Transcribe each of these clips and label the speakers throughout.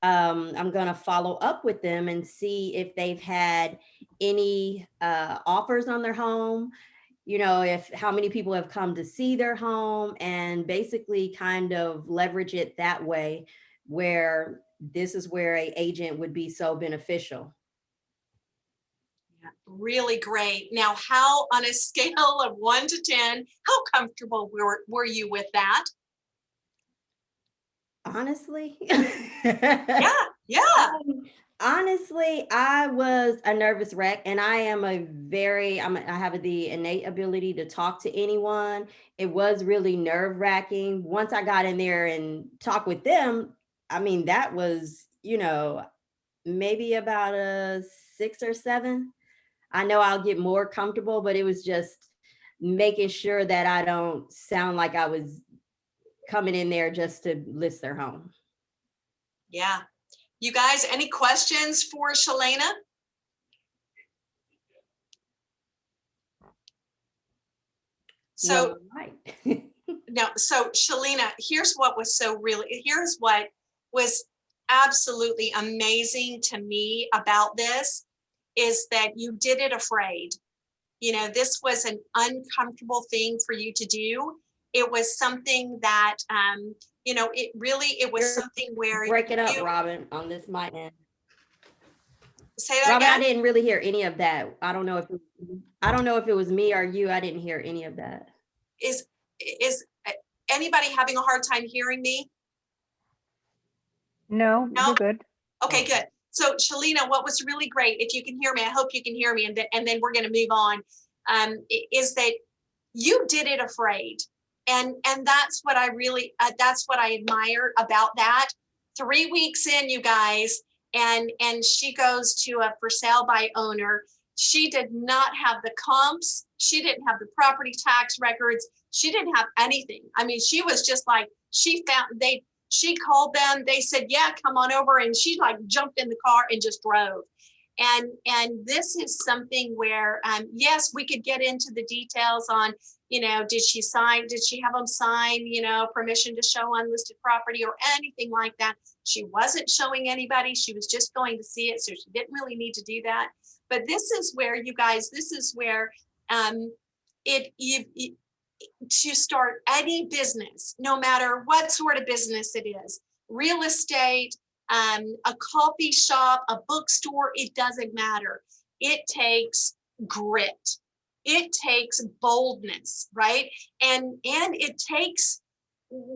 Speaker 1: I'm going to follow up with them and see if they've had any offers on their home, if how many people have come to see their home, and basically kind of leverage it that way, where this is where a agent would be so beneficial.
Speaker 2: Yeah, really great. Now, how, on a scale of 1 to 10, how comfortable were you with that?
Speaker 1: Honestly,
Speaker 2: Yeah, yeah.
Speaker 1: honestly, I was a nervous wreck, and I am I have the innate ability to talk to anyone. It was really nerve wracking. Once I got in there and talked with them, I mean, that was, maybe about a 6 or 7. I know I'll get more comfortable, but it was just making sure that I don't sound like I was coming in there just to list their home.
Speaker 2: Yeah. You guys, any questions for Shalana? So,
Speaker 1: Well, right.
Speaker 2: no, so Shalana, here's what was absolutely amazing to me about this is that you did it afraid. This was an uncomfortable thing for you to do. It was something that, it was
Speaker 1: You're
Speaker 2: something where
Speaker 1: breaking up,
Speaker 2: you
Speaker 1: Robin, on this my end.
Speaker 2: say that
Speaker 1: Robin, I
Speaker 2: again.
Speaker 1: didn't really hear any of that. I don't know if it was me or you. I didn't hear any of that.
Speaker 2: Is anybody having a hard time hearing me?
Speaker 3: No,
Speaker 2: No?
Speaker 3: we're good.
Speaker 2: Okay, good. So Shalana, what was really great, if you can hear me, I hope you can hear me, and then we're going to move on, is that you did it afraid. And that's what that's what I admire about that. 3 weeks in, you guys, and she goes to a for sale by owner. She did not have the comps. She didn't have the property tax records. She didn't have anything. I mean, she was just like, she called them, they said, yeah, come on over. And she like jumped in the car and just drove. And this is something where, yes, we could get into the details on, did she have them sign, permission to show unlisted property or anything like that. She wasn't showing anybody. She was just going to see it. So she didn't really need to do that. But this is where, you guys, to start any business, no matter what sort of business it is, real estate, a coffee shop, a bookstore, it doesn't matter. It takes grit. It takes boldness, right? And it takes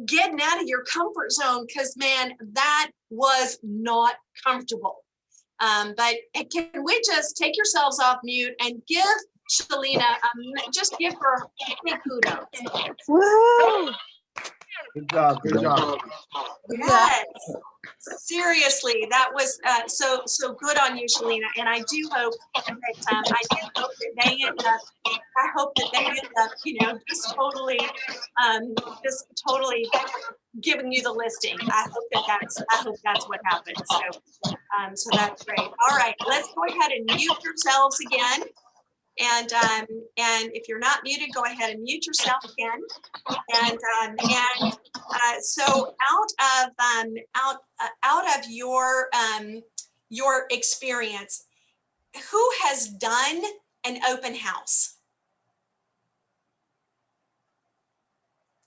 Speaker 2: getting out of your comfort zone, because man, that was not comfortable. But can we just take yourselves off mute and give Shalana, just give her a kudos.
Speaker 3: Woo!
Speaker 4: Good job. Good job.
Speaker 2: Yes, seriously, that was so good on you, Shalana. And I do hope that they end up. I hope that they end up, just totally giving you the listing. I hope that's what happens. So that's great. All right, let's go ahead and mute yourselves again. And if you're not muted, go ahead and mute yourself again. So out of your experience, who has done an open house?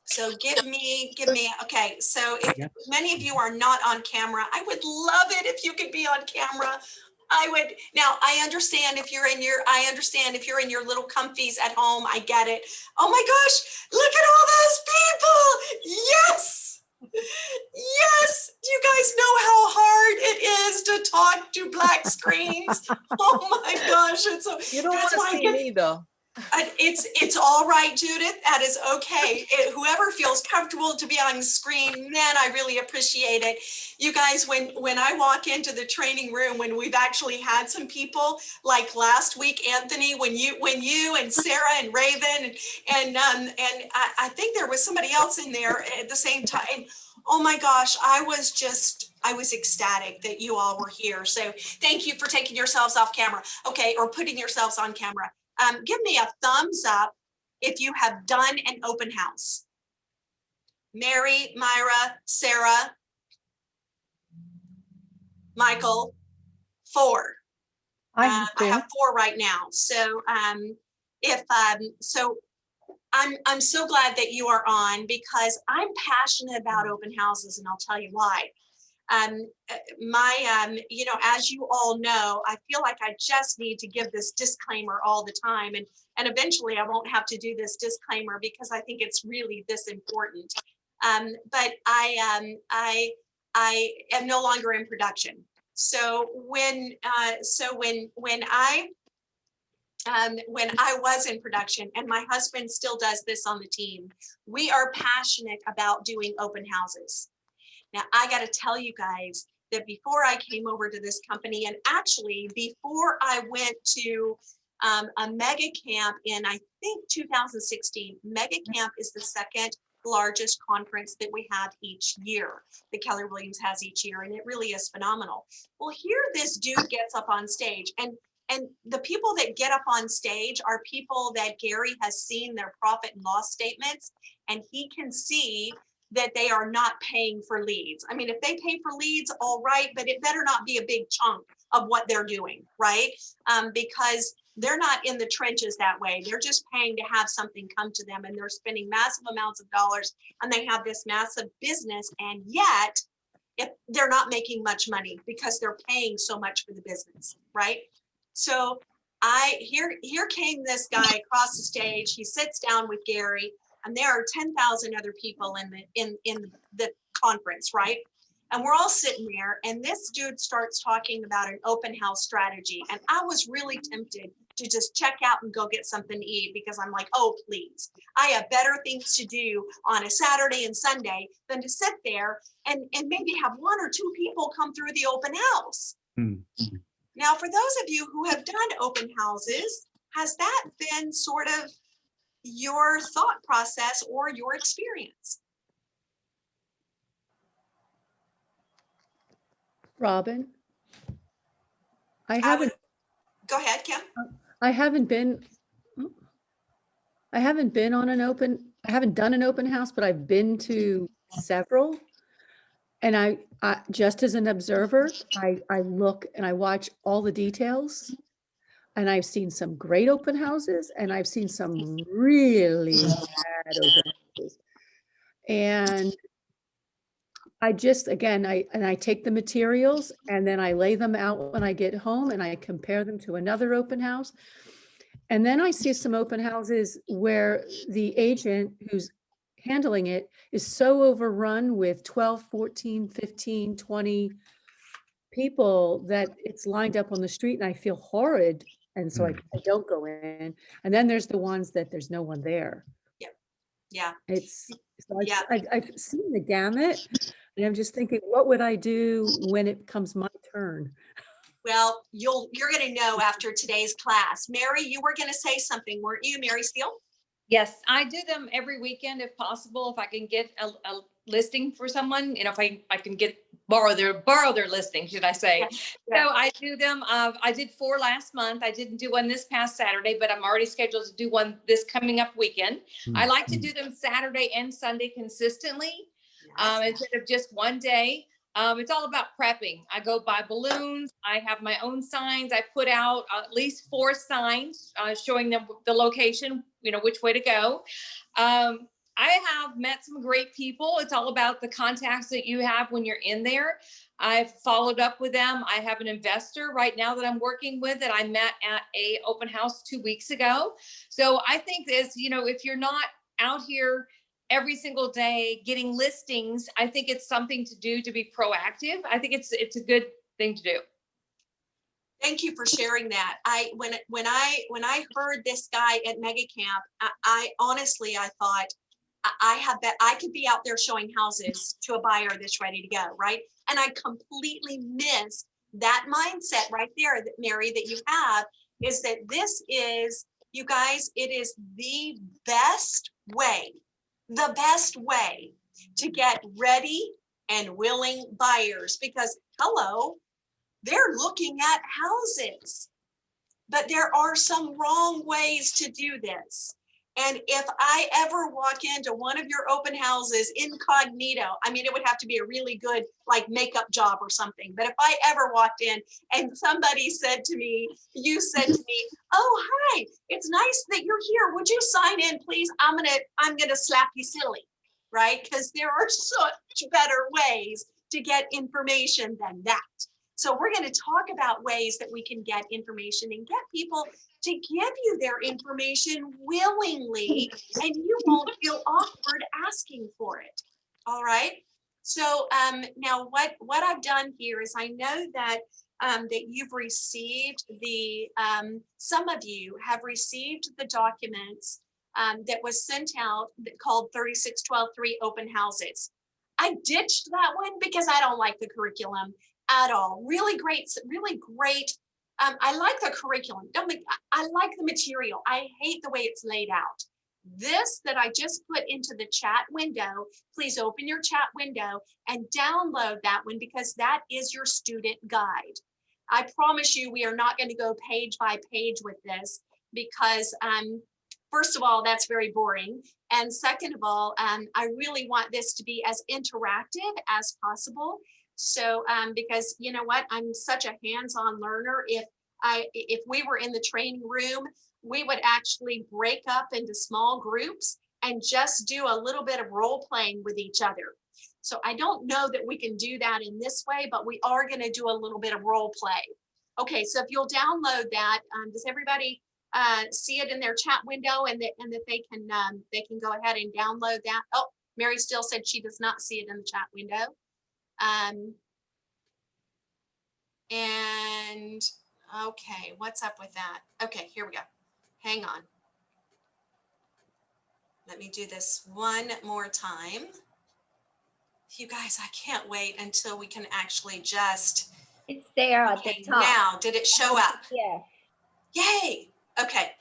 Speaker 2: So give me, okay. So if many of you are not on camera, I would love it if you could be on camera. I understand if you're in your little comfies at home, I get it. Oh my gosh, look at all those people. Yes. Yes. Do you guys know how hard it is to talk to black screens? Oh my gosh.
Speaker 5: You don't want to see me though.
Speaker 2: It's all right, Judith. That is okay. Whoever feels comfortable to be on the screen, man, I really appreciate it. You guys, when I walk into the training room, when we've actually had some people, like last week, Anthony, when you and Sarah and Raven and I think there was somebody else in there at the same time. Oh my gosh, I was ecstatic that you all were here. So thank you for taking yourselves off camera. Okay, or putting yourselves on camera. Give me a thumbs up if you have done an open house. Mary, Myra, Sarah. Michael, 4.
Speaker 3: I have
Speaker 2: I have
Speaker 3: four.
Speaker 2: 4 right now. So so I'm so glad that you are on, because I'm passionate about open houses, and I'll tell you why. You know, as you all know, I feel like I just need to give this disclaimer all the time, and eventually I won't have to do this disclaimer because I think it's really this important. But I am no longer in production. So when I was in production, and my husband still does this on the team, we are passionate about doing open houses. Now, I got to tell you guys that before I came over to this company, and actually before I went to a mega camp in, I think, 2016, mega camp is the second largest conference that we have each year, that Keller Williams has each year, and it really is phenomenal. Well, here this dude gets up on stage, and the people that get up on stage are people that Gary has seen their profit and loss statements, and he can see that they are not paying for leads. I mean, if they pay for leads, all right, but it better not be a big chunk of what they're doing, right? Because they're not in the trenches that way. They're just paying to have something come to them, and they're spending massive amounts of dollars, and they have this massive business, and yet if they're not making much money because they're paying so much for the business, right? So here came this guy across the stage. He sits down with Gary, and there are 10,000 other people in the conference, right? And we're all sitting there, and this dude starts talking about an open house strategy. And I was really tempted to just check out and go get something to eat, because I'm like, oh, please, I have better things to do on a Saturday and Sunday than to sit there and maybe have 1 or 2 people come through the open house.
Speaker 4: Mm-hmm.
Speaker 2: Now, for those of you who have done open houses, has that been sort of your thought process or your experience?
Speaker 3: Robin, I haven't
Speaker 2: Go ahead, Kim.
Speaker 3: I haven't been on an open, I haven't done an open house, but I've been to several. And I just as an observer, I look and I watch all the details, and I've seen some great open houses, and I've seen some really bad open houses. And I just, again, I take the materials, and then I lay them out when I get home, and I compare them to another open house. And then I see some open houses where the agent who's handling it is so overrun with 12, 14, 15, 20 people that it's lined up on the street, and I feel horrid. And so I don't go in. And then there's the ones that there's no one there.
Speaker 2: Yeah.
Speaker 3: I've seen the gamut, and I'm just thinking, what would I do when it comes my turn?
Speaker 2: Well, you're going to know after today's class. Mary, you were going to say something, weren't you, Mary Steele?
Speaker 5: Yes, I do them every weekend if possible. If I can get a listing for someone, if I can borrow their listing, should I say?
Speaker 2: Yeah.
Speaker 5: So I do them. I did 4 last month. I didn't do one this past Saturday, but I'm already scheduled to do one this coming up weekend. I like to do them Saturday and Sunday consistently, instead of just one day. It's all about prepping. I go buy balloons. I have my own signs. I put out at least 4 signs showing them the location, which way to go. I have met some great people. It's all about the contacts that you have when you're in there. I've followed up with them. I have an investor right now that I'm working with that I met at a open house 2 weeks ago. So I think this, if you're not out here every single day getting listings, I think it's something to do to be proactive. I think it's a good thing to do.
Speaker 2: Thank you for sharing that. When I heard this guy at Mega Camp, I honestly thought I could be out there showing houses to a buyer that's ready to go, right? And I completely missed that mindset right there, that Mary, that you have, is that this is, you guys, it is the best way to get ready and willing buyers, because hello, they're looking at houses, but there are some wrong ways to do this. And if I ever walk into one of your open houses incognito, I mean, it would have to be a really good like makeup job or something. But if I ever walked in and somebody said to me, you said to me, oh, hi, it's nice that you're here. Would you sign in, please? I'm gonna slap you silly, right? Because there are such better ways to get information than that. So we're going to talk about ways that we can get information and get people to give you their information willingly, and you won't feel awkward asking for it. All right. So now what I've done here is I know that that you've received the some of you have received the documents that was sent out that called 3612-3 open houses. I ditched that one because I don't like the curriculum at all. Really great, really great. I like the curriculum. I like the material. I hate the way it's laid out. This that I just put into the chat window, please open your chat window and download that one because that is your student guide. I promise you we are not going to go page by page with this because first of all, that's very boring. And second of all, I really want this to be as interactive as possible. So, because you know what, I'm such a hands-on learner. If we were in the training room, we would actually break up into small groups and just do a little bit of role playing with each other. So I don't know that we can do that in this way, but we are going to do a little bit of role play. Okay, so if you'll download that, does everybody see it in their chat window and that they can go ahead and download that? Oh, Mary still said she does not see it in the chat window. And okay, what's up with that? Okay, here we go. Hang on. Let me do this one more time. You guys, I can't wait until we can actually just.
Speaker 6: It's there at
Speaker 2: Okay,
Speaker 6: the top.
Speaker 2: now, did it show up?
Speaker 6: Yeah.
Speaker 2: Yay. Okay.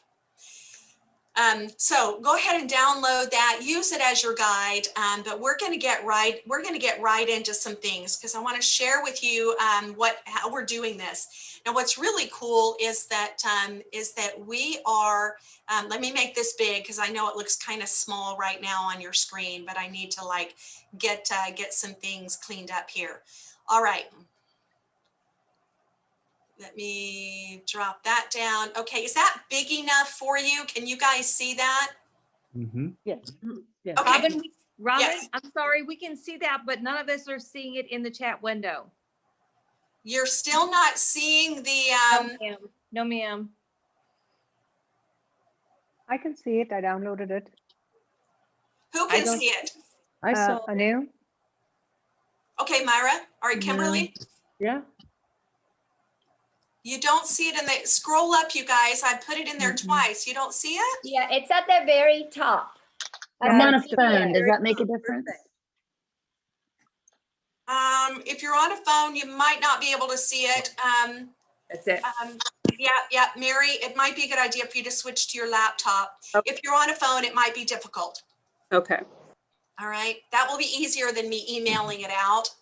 Speaker 2: So go ahead and download that, use it as your guide, but we're going to get right into some things because I want to share with you how we're doing this. Now, what's really cool is that we are, let me make this big because I know it looks kind of small right now on your screen, but I need to like get some things cleaned up here. All right. Let me drop that down. Okay, is that big enough for you? Can you guys see that?
Speaker 3: Yes. Yes.
Speaker 2: Okay.
Speaker 5: Robin,
Speaker 2: Yes.
Speaker 5: I'm sorry, we can see that, but none of us are seeing it in the chat window.
Speaker 2: You're still not seeing the,
Speaker 5: No, ma'am.
Speaker 7: I can see it. I downloaded it.
Speaker 2: who
Speaker 5: I
Speaker 2: can
Speaker 5: don't-
Speaker 2: see it?
Speaker 3: I saw,
Speaker 7: Anu?
Speaker 2: Okay, Myra, all right,
Speaker 3: No.
Speaker 2: Kimberly,
Speaker 3: yeah.
Speaker 2: you don't see it in the, scroll up, you guys. I put it in there
Speaker 3: Mhm.
Speaker 2: twice. You don't see it?
Speaker 6: Yeah, it's at the very top.
Speaker 7: I'm on a
Speaker 6: see
Speaker 7: phone.
Speaker 6: it.
Speaker 7: Does that make a difference?
Speaker 2: If you're on a phone, you might not be able to see it.
Speaker 5: That's it.
Speaker 2: Yeah, Mary, it might be a good idea for you to switch to your laptop.
Speaker 5: Okay.
Speaker 2: If you're on a phone, it might be difficult.
Speaker 5: Okay.
Speaker 2: All right, that will be easier than me emailing it out.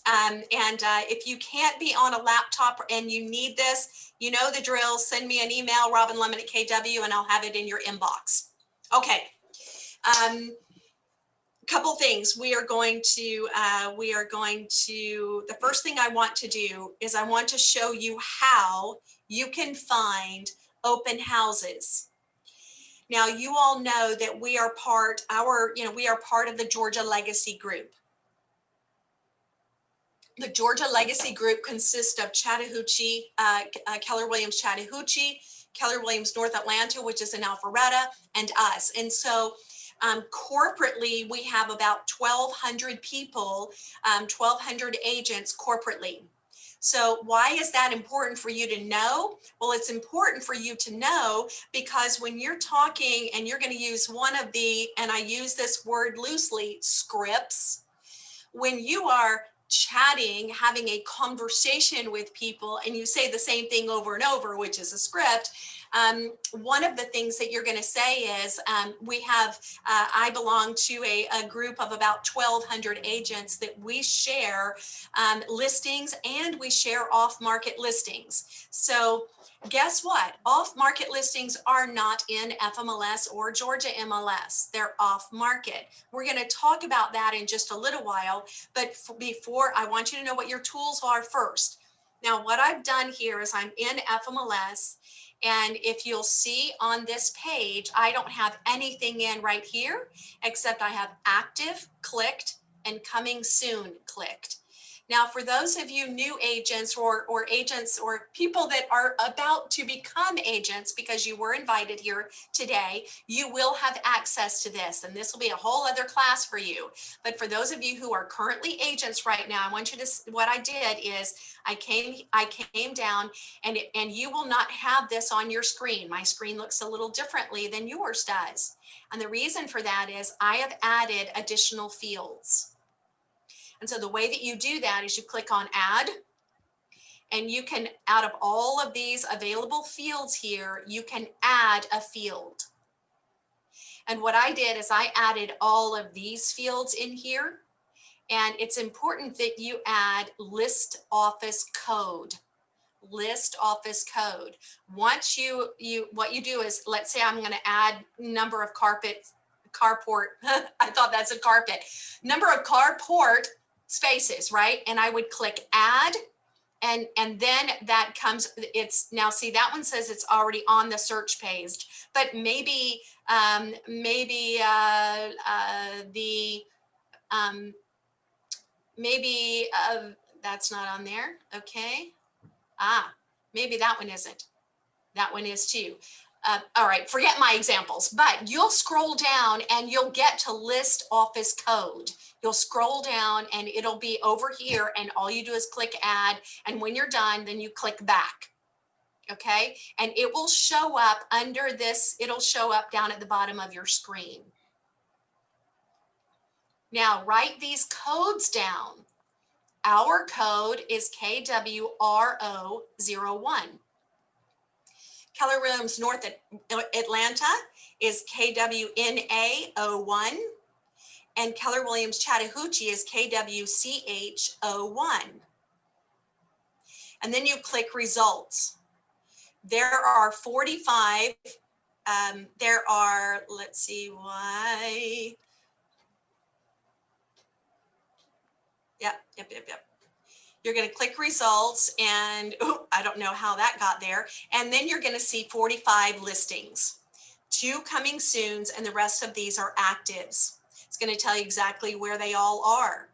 Speaker 2: If you can't be on a laptop and you need this, you know the drill. Send me an email, robinlemon@KW, and I'll have it in your inbox. Okay. Couple things we are going to, the first thing I want to do is I want to show you how you can find open houses. Now, you all know that we are part of the Georgia Legacy Group. The Georgia Legacy Group consists of Chattahoochee, Keller Williams Chattahoochee, Keller Williams North Atlanta, which is in Alpharetta, and us. And so corporately, we have about 1,200 people, 1,200 agents corporately. So why is that important for you to know? Well, it's important for you to know because when you're talking and you're going to use one of the, and I use this word loosely, scripts, when you are chatting, having a conversation with people, and you say the same thing over and over, which is a script, one of the things that you're going to say is we have, I belong to a group of about 1,200 agents that we share listings and we share off-market listings. So guess what? Off-market listings are not in FMLS or Georgia MLS. They're off-market. We're going to talk about that in just a little while, but before, I want you to know what your tools are first. Now, what I've done here is I'm in FMLS, and if you'll see on this page, I don't have anything in right here, except I have active clicked and coming soon clicked. Now, for those of you new agents or agents or people that are about to become agents because you were invited here today, you will have access to this, and this will be a whole other class for you. But for those of you who are currently agents right now, I want you to, what I did is I came down and you will not have this on your screen. My screen looks a little differently than yours does. And the reason for that is I have added additional fields. And so the way that you do that is you click on add, and you can, out of all of these available fields here, you can add a field. And what I did is I added all of these fields in here. And it's important that you add list office code. List office code. Once what you do is, let's say I'm going to add number of carport. I thought that's a carpet. Number of carport spaces, right? And I would click add, and then that comes, it's now, see, that one says it's already on the search page, but maybe that's not on there. Okay. Maybe that one isn't. That one is too. All right, forget my examples, but you'll scroll down and you'll get to list office code. You'll scroll down and it'll be over here, and all you do is click add. And when you're done, then you click back. Okay, and it will show up under this. It'll show up down at the bottom of your screen. Now write these codes down. Our code is KWRO01. Keller Williams North Atlanta is KWNA01, and Keller Williams Chattahoochee is KWCH01. And then you click results. There are 45, let's see why. Yep. You're going to click results, and I don't know how that got there. And then you're going to see 45 listings, 2 coming soons, and the rest of these are actives. It's going to tell you exactly where they all are.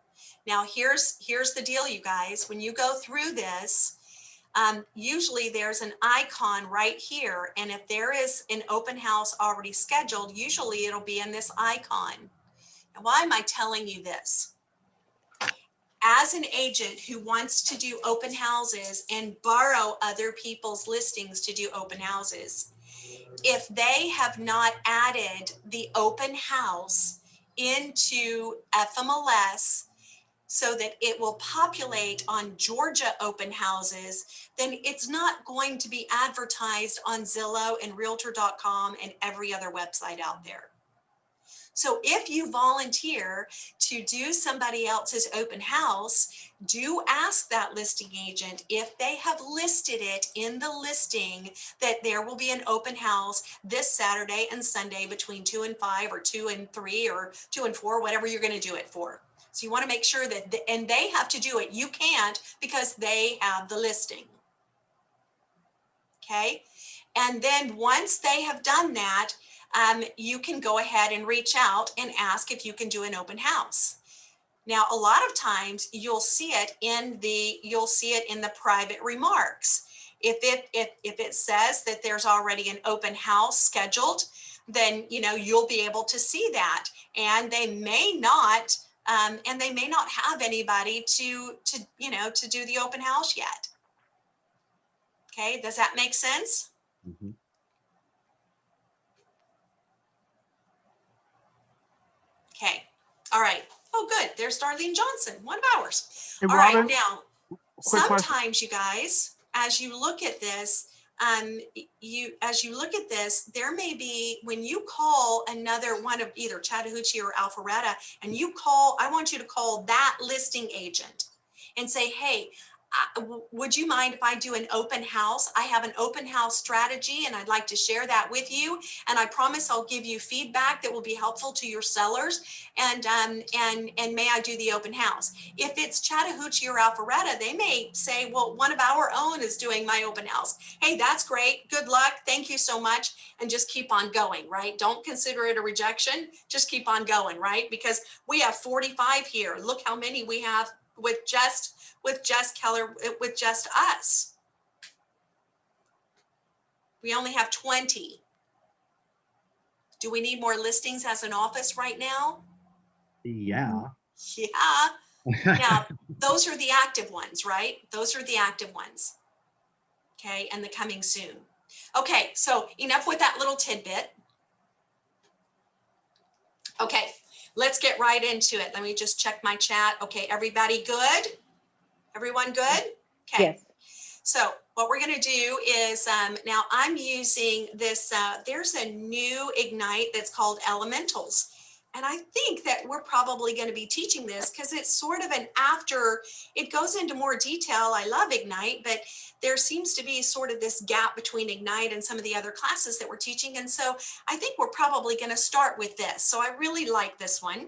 Speaker 2: Now, here's the deal, you guys. When you go through this, usually there's an icon right here. And if there is an open house already scheduled, usually it'll be in this icon. Now, why am I telling you this? As an agent who wants to do open houses and borrow other people's listings to do open houses, if they have not added the open house into FMLS so that it will populate on Georgia open houses, then it's not going to be advertised on Zillow and Realtor.com and every other website out there. So if you volunteer to do somebody else's open house, do ask that listing agent if they have listed it in the listing that there will be an open house this Saturday and Sunday between 2 and 5 or 2 and 3 or 2 and 4, whatever you're going to do it for. So you want to make sure that, and they have to do it. You can't because they have the listing. Okay. And then once they have done that, you can go ahead and reach out and ask if you can do an open house. Now, a lot of times you'll see it in the private remarks. If it says that there's already an open house scheduled, then you'll be able to see that. And they may not have anybody to do the open house yet. Okay, does that make sense?
Speaker 8: Mm-hmm.
Speaker 2: Okay. All right. Oh, good. There's Darlene Johnson, one of ours.
Speaker 4: Hey,
Speaker 2: All
Speaker 4: Robin,
Speaker 2: right. Now,
Speaker 4: quick question.
Speaker 2: sometimes you guys, as you look at this, as you look at this, there may be, when you call another one of either Chattahoochee or Alpharetta, and I want you to call that listing agent and say, hey, would you mind if I do an open house? I have an open house strategy and I'd like to share that with you. And I promise I'll give you feedback that will be helpful to your sellers. And may I do the open house? If it's Chattahoochee or Alpharetta, they may say, well, one of our own is doing my open house. Hey, that's great. Good luck. Thank you so much. And just keep on going, right? Don't consider it a rejection. Just keep on going, right? Because we have 45 here. Look how many we have with just Keller, with just us. We only have 20. Do we need more listings as an office right now?
Speaker 4: Yeah.
Speaker 2: Yeah. Now, those are the active ones, right? Those are the active ones. Okay, and the coming soon. Okay, so enough with that little tidbit. Okay, let's get right into it. Let me just check my chat. Okay, everybody good? Everyone good? Okay.
Speaker 7: Yes.
Speaker 2: So what we're going to do is now I'm using this. There's a new Ignite that's called Elementals. And I think that we're probably going to be teaching this because it's sort of it goes into more detail. I love Ignite, but there seems to be sort of this gap between Ignite and some of the other classes that we're teaching. And so I think we're probably going to start with this. So I really like this one.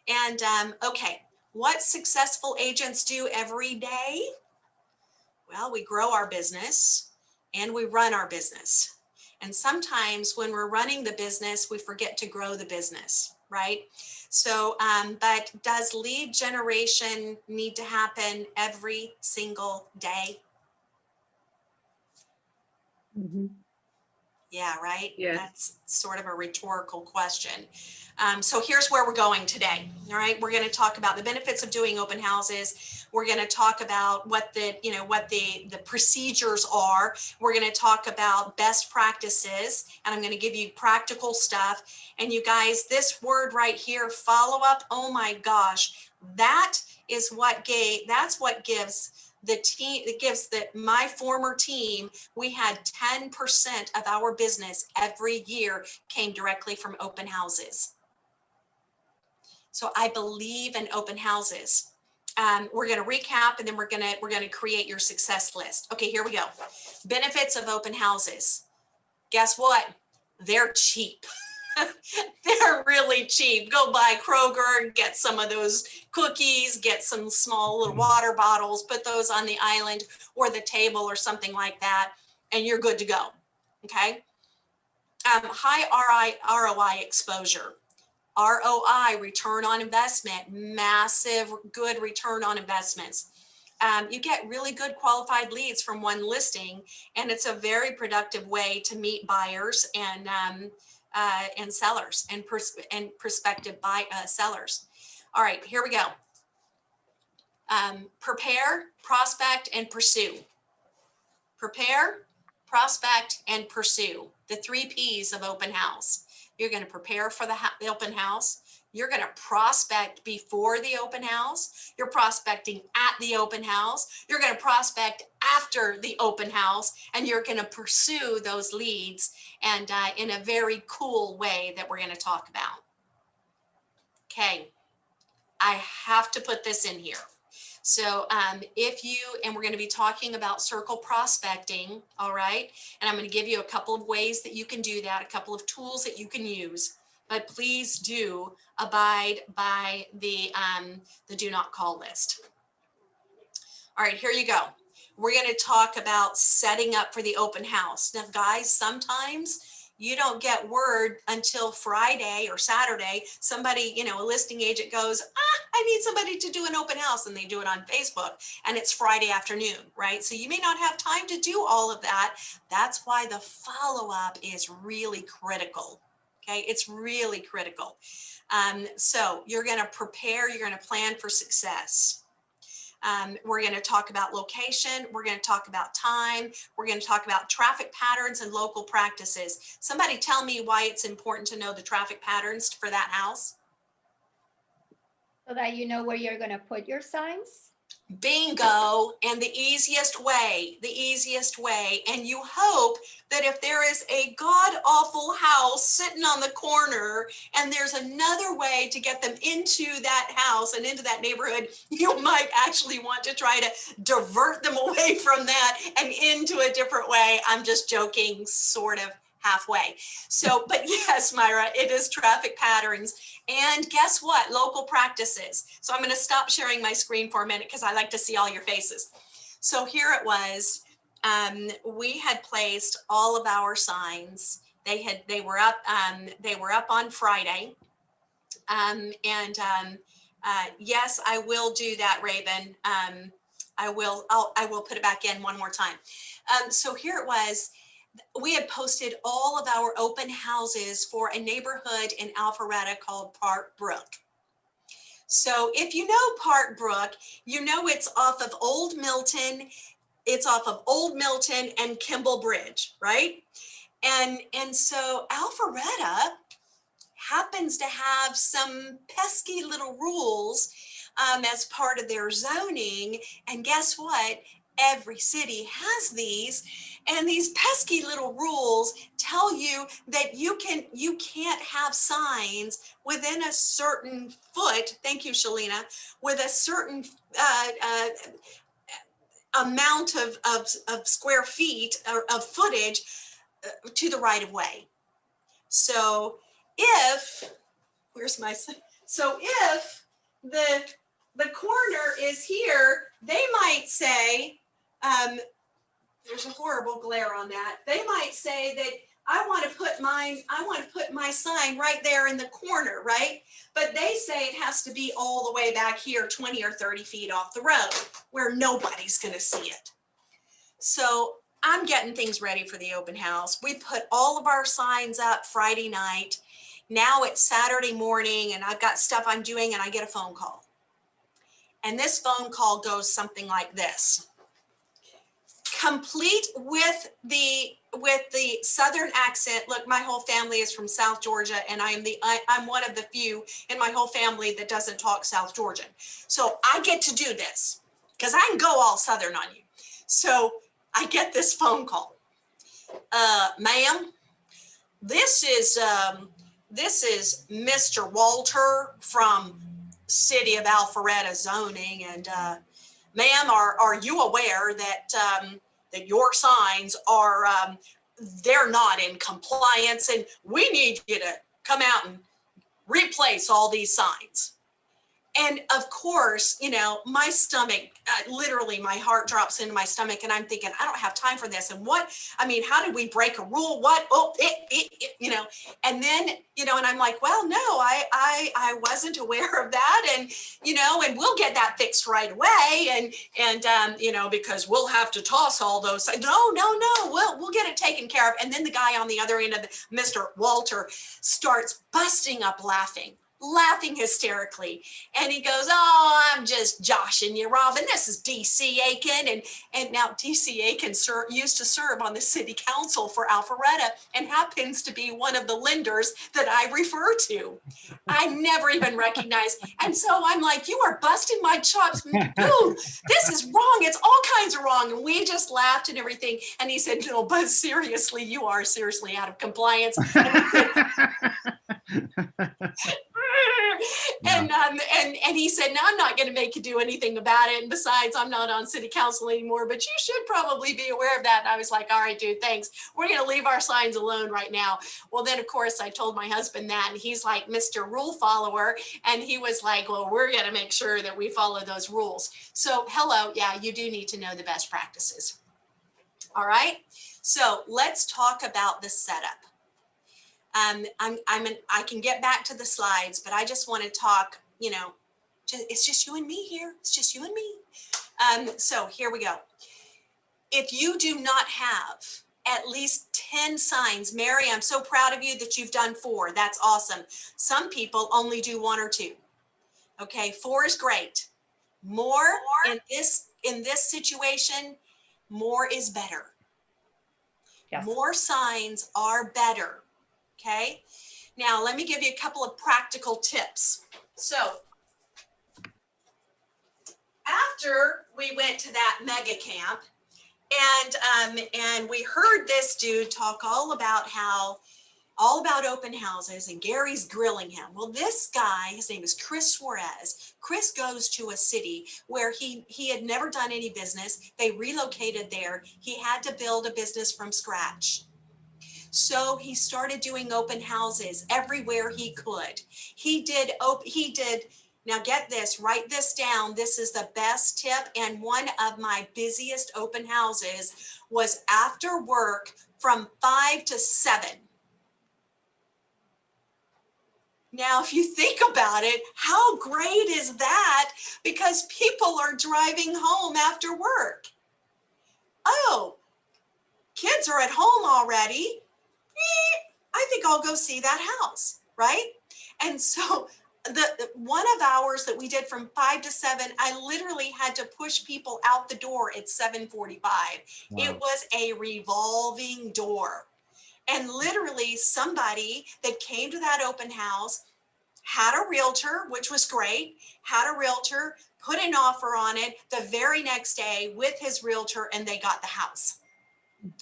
Speaker 2: And okay, what successful agents do every day? Well, we grow our business and we run our business. And sometimes when we're running the business, we forget to grow the business, right? So, but does lead generation need to happen every single day?
Speaker 3: Mhm.
Speaker 2: Yeah, right?
Speaker 3: Yes.
Speaker 2: That's sort of a rhetorical question. So here's where we're going today. All right. We're going to talk about the benefits of doing open houses. We're going to talk about what the procedures are. We're going to talk about best practices, and I'm going to give you practical stuff. And you guys, this word right here, follow up. Oh my gosh, that's what gives the team, it gives my former team, we had 10% of our business every year came directly from open houses. So I believe in open houses. We're going to recap and then we're going to create your success list. Okay, here we go. Benefits of open houses. Guess what? They're cheap. They're really cheap. Go buy Kroger and get some of those cookies, get some small little water bottles, put those on the island or the table or something like that, and you're good to go. Okay. High ROI exposure. ROI, return on investment, massive good return on investments. You get really good qualified leads from one listing, and it's a very productive way to meet buyers and sellers and prospective sellers. All right, here we go. Prepare, prospect, and pursue. Prepare, prospect, and pursue. The 3 P's of open house. You're going to prepare for the open house. You're going to prospect before the open house. You're prospecting at the open house. You're going to prospect after the open house, and you're going to pursue those leads and in a very cool way that we're going to talk about. Okay, I have to put this in here. So and we're going to be talking about circle prospecting, all right? And I'm going to give you a couple of ways that you can do that, a couple of tools that you can use, but please do abide by the do not call list. All right, here you go. We're going to talk about setting up for the open house. Now, guys, sometimes you don't get word until Friday or Saturday. Somebody, a listing agent goes, I need somebody to do an open house, and they do it on Facebook, and it's Friday afternoon, right? So you may not have time to do all of that. That's why the follow-up is really critical. Okay, it's really critical. So you're going to prepare, you're going to plan for success. We're going to talk about location. We're going to talk about time. We're going to talk about traffic patterns and local practices. Somebody tell me why it's important to know the traffic patterns for that house.
Speaker 6: So that you know where you're going to put your signs.
Speaker 2: Bingo. And the easiest way, and you hope that if there is a god awful house sitting on the corner and there's another way to get them into that house and into that neighborhood, you might actually want to try to divert them away from that and into a different way. I'm just joking, sort of halfway. So, but yes, Myra, it is traffic patterns. And guess what? Local practices. So I'm going to stop sharing my screen for a minute because I like to see all your faces. So here it was. We had placed all of our signs. They were up on Friday. Yes, I will do that, Raven. I will put it back in one more time. So here it was. We had posted all of our open houses for a neighborhood in Alpharetta called Park Brook. So if you know Park Brook, you know it's off of Old Milton. It's off of Old Milton and Kimball Bridge, right? And so Alpharetta happens to have some pesky little rules as part of their zoning. And guess what? Every city has these. And these pesky little rules tell you that you can't have signs within a certain foot. Thank you, Shalina. With a certain amount of square feet or of footage to the right of way. So if the corner is here, they might say, there's a horrible glare on that. They might say that I want to put my sign right there in the corner, right? But they say it has to be all the way back here, 20 or 30 feet off the road where nobody's going to see it. So I'm getting things ready for the open house. We put all of our signs up Friday night. Now it's Saturday morning and I've got stuff I'm doing and I get a phone call. And this phone call goes something like this. Complete with the Southern accent. Look, my whole family is from South Georgia and I'm one of the few in my whole family that doesn't talk South Georgian. So I get to do this because I can go all Southern on you. So I get this phone call. Ma'am, this is Mr. Walter from City of Alpharetta zoning. And ma'am, are you aware that that your signs are they're not in compliance and we need you to come out and replace all these signs? And of course, you know, my stomach, literally my heart drops into my stomach and I'm thinking, I don't have time for this. And how did we break a rule? What? Oh, you know, and then, you know, and I'm like, well, no, I wasn't aware of that. And, you know, and we'll get that fixed right away. And you know, because we'll have to toss all those. No, we'll get it taken care of. And then the guy on the other end of Mr. Walter starts busting up laughing hysterically. And he goes, oh, I'm just joshing you, Robin. This is DC Aiken. And now DC Aiken used to serve on the city council for Alpharetta and happens to be one of the lenders that I refer to. I never even recognized. And so I'm like, you are busting my chops. Dude, this is wrong. It's all kinds of wrong. And we just laughed and everything. And he said, no, but seriously, you are seriously out of compliance. And he said, no, I'm not going to make you do anything about it. And besides, I'm not on city council anymore, but you should probably be aware of that. And I was like, all right, dude, thanks. We're going to leave our signs alone right now. Well, then, of course, I told my husband that, and he's like Mr. Rule Follower. And he was like, well, we're going to make sure that we follow those rules. So hello. Yeah, you do need to know the best practices. All right. So let's talk about the setup. I can get back to the slides, but I just want to talk, you know, it's just you and me here. It's just you and me. So here we go. If you do not have at least 10 signs, Mary, I'm so proud of you that you've done 4. That's awesome. Some people only do 1 or 2. Okay, 4 is great. More in this situation, more is better.
Speaker 7: Yes.
Speaker 2: More signs are better. Okay, now let me give you a couple of practical tips. So after we went to that mega camp, and we heard this dude talk all about open houses, and Gary's grilling him. Well, this guy, his name is Chris Suarez. Chris goes to a city where he had never done any business. They relocated there. He had to build a business from scratch. So he started doing open houses everywhere he could. Now get this, write this down. This is the best tip. And one of my busiest open houses was after work from 5 to 7. Now, if you think about it, how great is that? Because people are driving home after work. Oh, kids are at home already. I think I'll go see that house, right? And so the one of ours that we did from 5 to 7, I literally had to push people out the door at 7:45.
Speaker 4: Wow.
Speaker 2: It was a revolving door. And literally somebody that came to that open house had a realtor, which was great, had a realtor, put an offer on it the very next day with his realtor, and they got the house.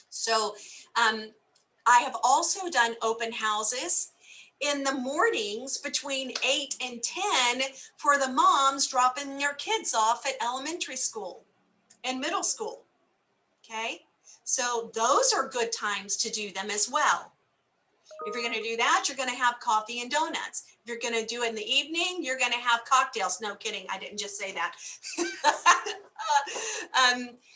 Speaker 2: So I have also done open houses in the mornings between 8 and 10 for the moms dropping their kids off at elementary school and middle school. Okay, so those are good times to do them as well. If you're going to do that, you're going to have coffee and donuts. If you're going to do it in the evening, you're going to have cocktails. No kidding, I didn't just say that.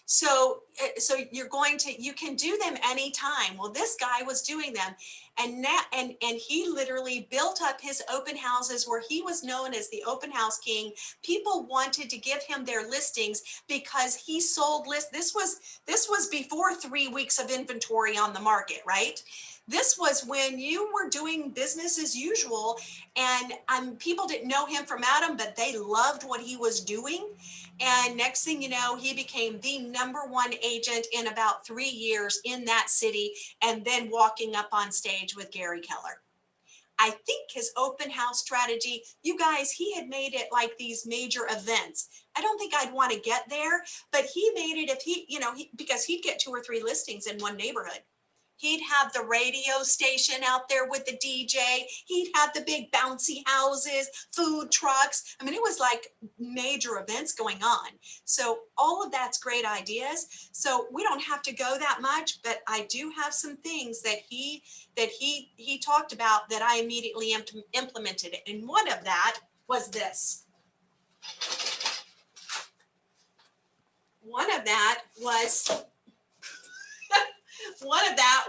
Speaker 2: So you can do them anytime. Well, this guy was doing them, and he literally built up his open houses where he was known as the open house king. People wanted to give him their listings because he sold lists. This was before 3 weeks of inventory on the market, right? This was when you were doing business as usual, and people didn't know him from Adam, but they loved what he was doing. And next thing you know, he became the #1 agent in about 3 years in that city, and then walking up on stage with Gary Keller. I think his open house strategy, you guys, he had made it like these major events. I don't think I'd want to get there, but he made it because he'd get 2 or 3 listings in one neighborhood. He'd have the radio station out there with the DJ. He'd have the big bouncy houses, food trucks. I mean, it was like major events going on. So all of that's great ideas. So we don't have to go that much, but I do have some things that he talked about that I immediately implemented. And one of that was this. One of that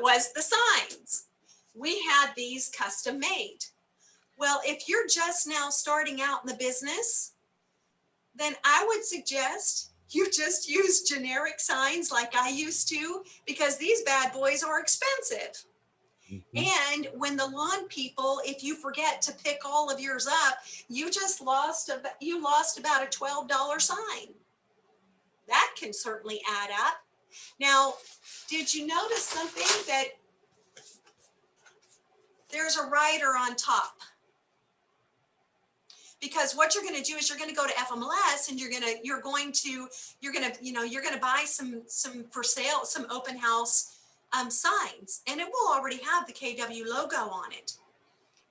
Speaker 2: was the signs. We had these custom made. Well, if you're just now starting out in the business, then I would suggest you just use generic signs like I used to, because these bad boys are expensive. And when the lawn people, if you forget to pick all of yours up, you lost about a $12 sign. That can certainly add up. Now, did you notice something, that there's a rider on top? Because what you're going to do is you're going to go to FMLS, and you're going to buy some for sale, some open house signs, and it will already have the KW logo on it.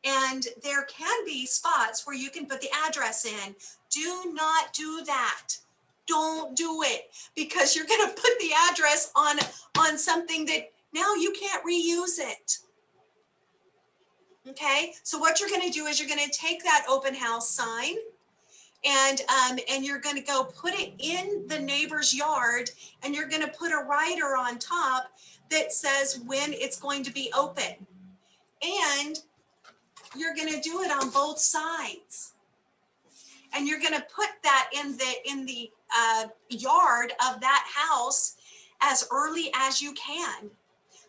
Speaker 2: And there can be spots where you can put the address in. Do not do that. Don't do it, because you're going to put the address on something that now you can't reuse it. Okay, so what you're going to do is you're going to take that open house sign, and you're going to go put it in the neighbor's yard, and you're going to put a rider on top that says when it's going to be open, and you're going to do it on both sides. And you're going to put that in the yard of that house as early as you can.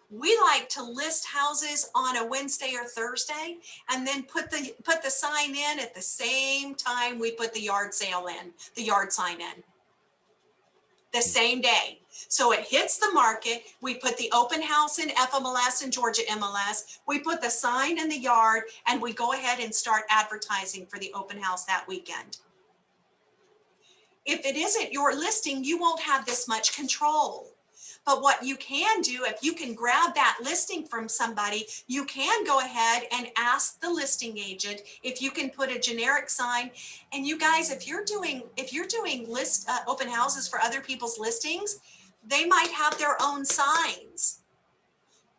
Speaker 2: We like to list houses on a Wednesday or Thursday, and then put the sign in at the same time we put the yard sign in, the same day. So it hits the market. We put the open house in FMLS and Georgia MLS. We put the sign in the yard, and we go ahead and start advertising for the open house that weekend. if it isn't your listing, you won't have this much control. But what you can do, if you can grab that listing from somebody, you can go ahead and ask the listing agent if you can put a generic sign. And you guys, if you're doing open houses for other people's listings, they might have their own signs.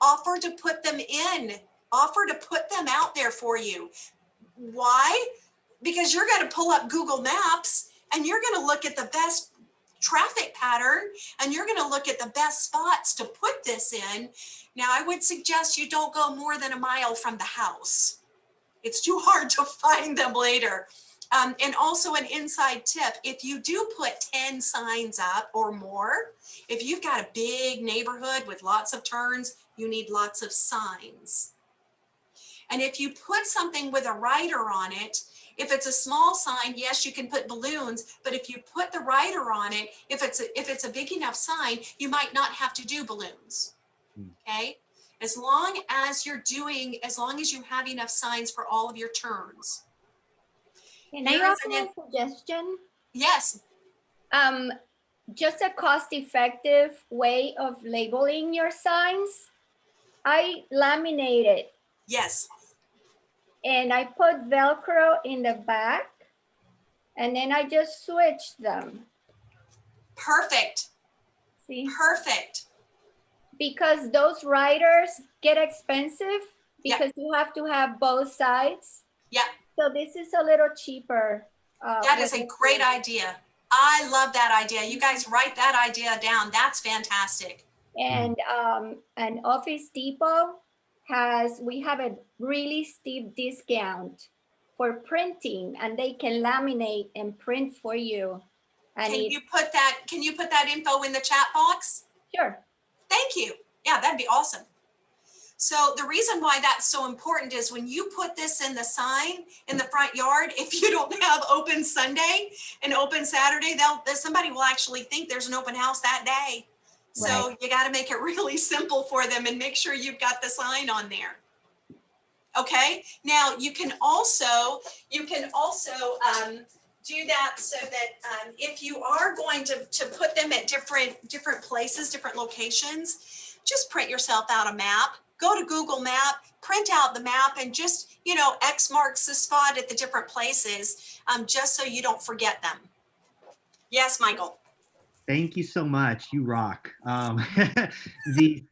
Speaker 2: Offer to put them in, offer to put them out there for you. Why? Because you're going to pull up Google Maps and you're going to look at the best traffic pattern and you're going to look at the best spots to put this in. Now, I would suggest you don't go more than a mile from the house. It's too hard to find them later. And also an inside tip, if you do put 10 signs up or more, if you've got a big neighborhood with lots of turns, you need lots of signs. And if you put something with a rider on it, if it's a small sign, yes, you can put balloons, but if you put the rider on it, if it's a big enough sign, you might not have to do balloons, okay? As long as you have enough signs for all of your turns.
Speaker 6: Can I
Speaker 2: Here is
Speaker 6: offer a suggestion?
Speaker 2: Yes,
Speaker 6: Just a cost-effective way of labeling your signs. I laminate it
Speaker 2: yes,
Speaker 6: and I put Velcro in the back and then I just switch them.
Speaker 2: perfect,
Speaker 6: See,
Speaker 2: perfect.
Speaker 6: because those riders get expensive because you have to have both sides.
Speaker 2: Yeah,
Speaker 6: So this is a little cheaper.
Speaker 2: that is a
Speaker 6: with
Speaker 2: great
Speaker 6: this.
Speaker 2: idea. I love that idea. You guys write that idea down. That's fantastic.
Speaker 6: And Office Depot we have a really steep discount for printing, and they can laminate and print for you. And
Speaker 2: Can you put that info in the chat box?
Speaker 6: sure.
Speaker 2: Thank you. Yeah, that'd be awesome. So the reason why that's so important is when you put this in the sign in the front yard, if you don't have open Sunday and open Saturday, somebody will actually think there's an open house that day. So you got to make it really simple for them and make sure you've got the sign on there. Okay. Now you can also do that so that if you are going to put them at different places, different locations, just print yourself out a map. Go to Google Map, print out the map, and just, X marks the spot at the different places, just so you don't forget them. Yes, Michael.
Speaker 8: Thank you so much. You rock. The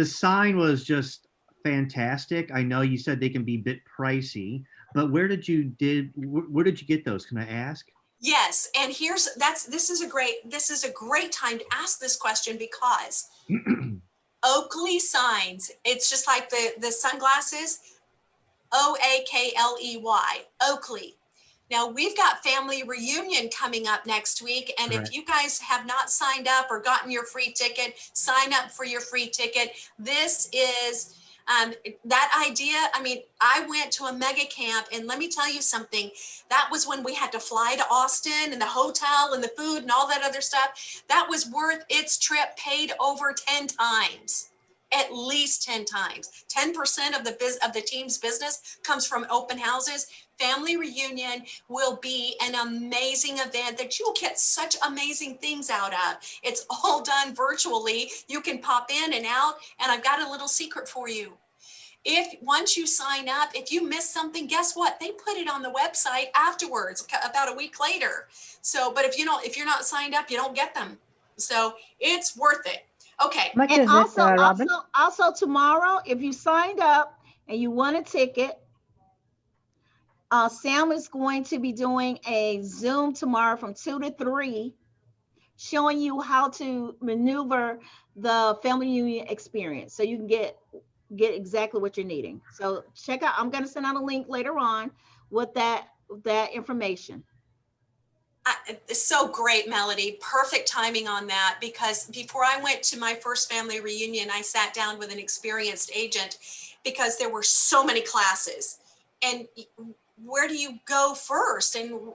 Speaker 8: sign was just fantastic. I know you said they can be a bit pricey, but where did you get those? Can I ask?
Speaker 2: Yes, and this is a great time to ask this question because Oakley signs, it's just like the sunglasses, Oakley, Oakley. Now we've got family reunion coming up next week. And
Speaker 8: Correct.
Speaker 2: If you guys have not signed up or gotten your free ticket, sign up for your free ticket. This is that idea. I mean, I went to a mega camp and let me tell you something, that was when we had to fly to Austin and the hotel and the food and all that other stuff. That was worth its trip, paid over 10 times. At least 10 times. 10% of the team's business comes from open houses. Family reunion will be an amazing event that you'll get such amazing things out of. It's all done virtually. You can pop in and out, and I've got a little secret for you. Once you sign up, if you miss something, guess what? They put it on the website afterwards, about a week later. So, but if you're not signed up, you don't get them. So it's worth it. Okay.
Speaker 9: Much
Speaker 10: And
Speaker 9: is
Speaker 10: also,
Speaker 9: it, Robin?
Speaker 10: also tomorrow, if you signed up and you want a ticket, Sam is going to be doing a Zoom tomorrow from 2 to 3, showing you how to maneuver the family union experience, so you can get exactly what you're needing. So check out. I'm going to send out a link later on with that information.
Speaker 2: It's so great, Melody. Perfect timing on that, because before I went to my first family reunion, I sat down with an experienced agent because there were so many classes. And where do you go first? And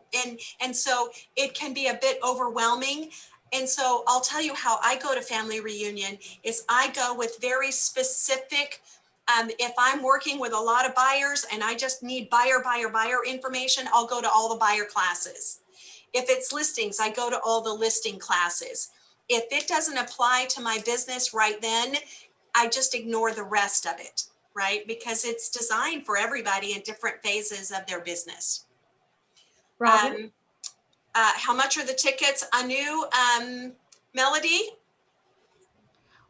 Speaker 2: so it can be a bit overwhelming. And so I'll tell you how I go to family reunion is I go with very specific, if I'm working with a lot of buyers and I just need buyer information, I'll go to all the buyer classes. If it's listings, I go to all the listing classes. If it doesn't apply to my business right then, I just ignore the rest of it, right? Because it's designed for everybody in different phases of their business.
Speaker 5: Robin?
Speaker 2: How much are the tickets? Anu, Melody?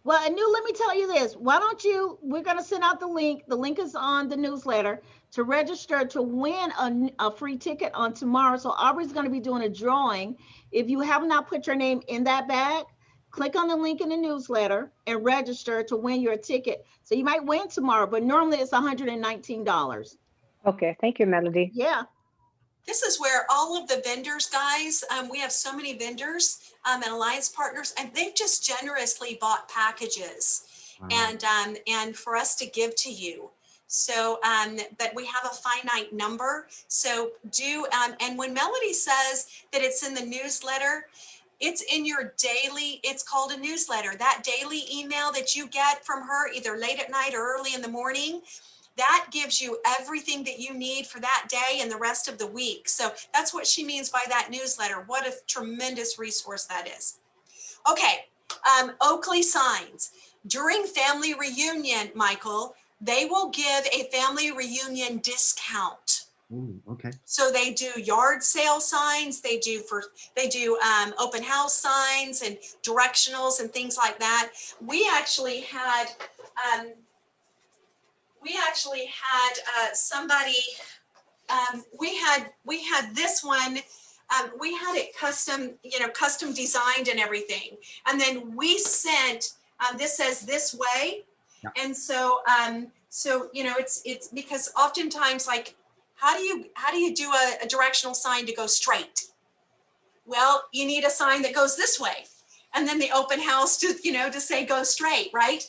Speaker 10: Well, Anu, let me tell you this. Why don't you, we're going to send out the link. The link is on the newsletter to register to win a free ticket on tomorrow. So Aubrey's going to be doing a drawing. If you have not put your name in that bag, click on the link in the newsletter and register to win your ticket. So you might win tomorrow, but normally it's $119.
Speaker 7: Okay, thank you, Melody.
Speaker 10: Yeah.
Speaker 2: This is where all of the vendors, guys, we have so many vendors and alliance partners, and they've just generously bought packages and for us to give to you. So, but we have a finite number. So and when Melody says that it's in the newsletter, it's in your daily, it's called a newsletter. That daily email that you get from her, either late at night or early in the morning, that gives you everything that you need for that day and the rest of the week. So that's what she means by that newsletter. What a tremendous resource that is. Okay, Oakley Signs. During family reunion, Michael, they will give a family reunion discount.
Speaker 8: Ooh, okay.
Speaker 2: So they do yard sale signs, they do open house signs and directionals and things like that. We actually had somebody, we had this one, we had it custom designed and everything. And then we sent, this says this way.
Speaker 8: Yeah.
Speaker 2: And so, it's because oftentimes, like, how do you do a directional sign to go straight? Well, you need a sign that goes this way. And then the open house to say go straight, right?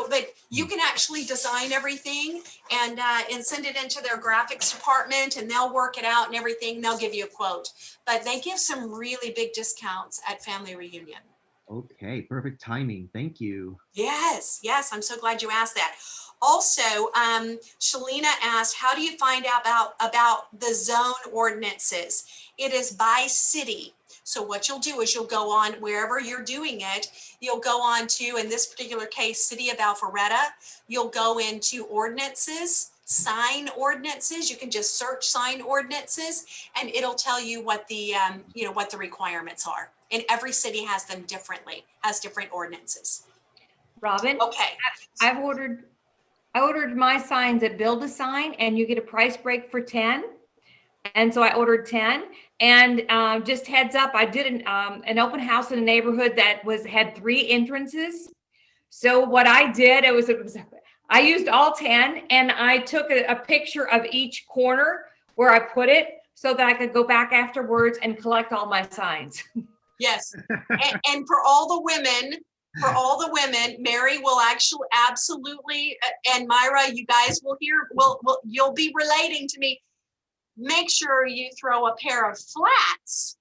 Speaker 2: But you can actually design everything and send it into their graphics department, and they'll work it out and everything. They'll give you a quote, but they give some really big discounts at family reunion.
Speaker 8: Okay, perfect timing. Thank you.
Speaker 2: Yes, I'm so glad you asked that. Also, Shalina asked, how do you find out about the zone ordinances? It is by city. So what you'll do is you'll go on wherever you're doing it, you'll go on to, in this particular case, City of Alpharetta, you'll go into ordinances, sign ordinances. You can just search sign ordinances and it'll tell you what the, what the requirements are. And every city has them differently, has different ordinances.
Speaker 5: Robin?
Speaker 2: Okay.
Speaker 5: I ordered my signs at Build a Sign, and you get a price break for 10. And so I ordered 10. And just heads up, I did an open house in a neighborhood that had 3 entrances. So what I did, I used all 10, and I took a picture of each corner where I put it so that I could go back afterwards and collect all my signs.
Speaker 2: Yes. And for all the women, Mary will actually absolutely, and Myra, you guys will hear, you'll be relating to me. Make sure you throw a pair of flats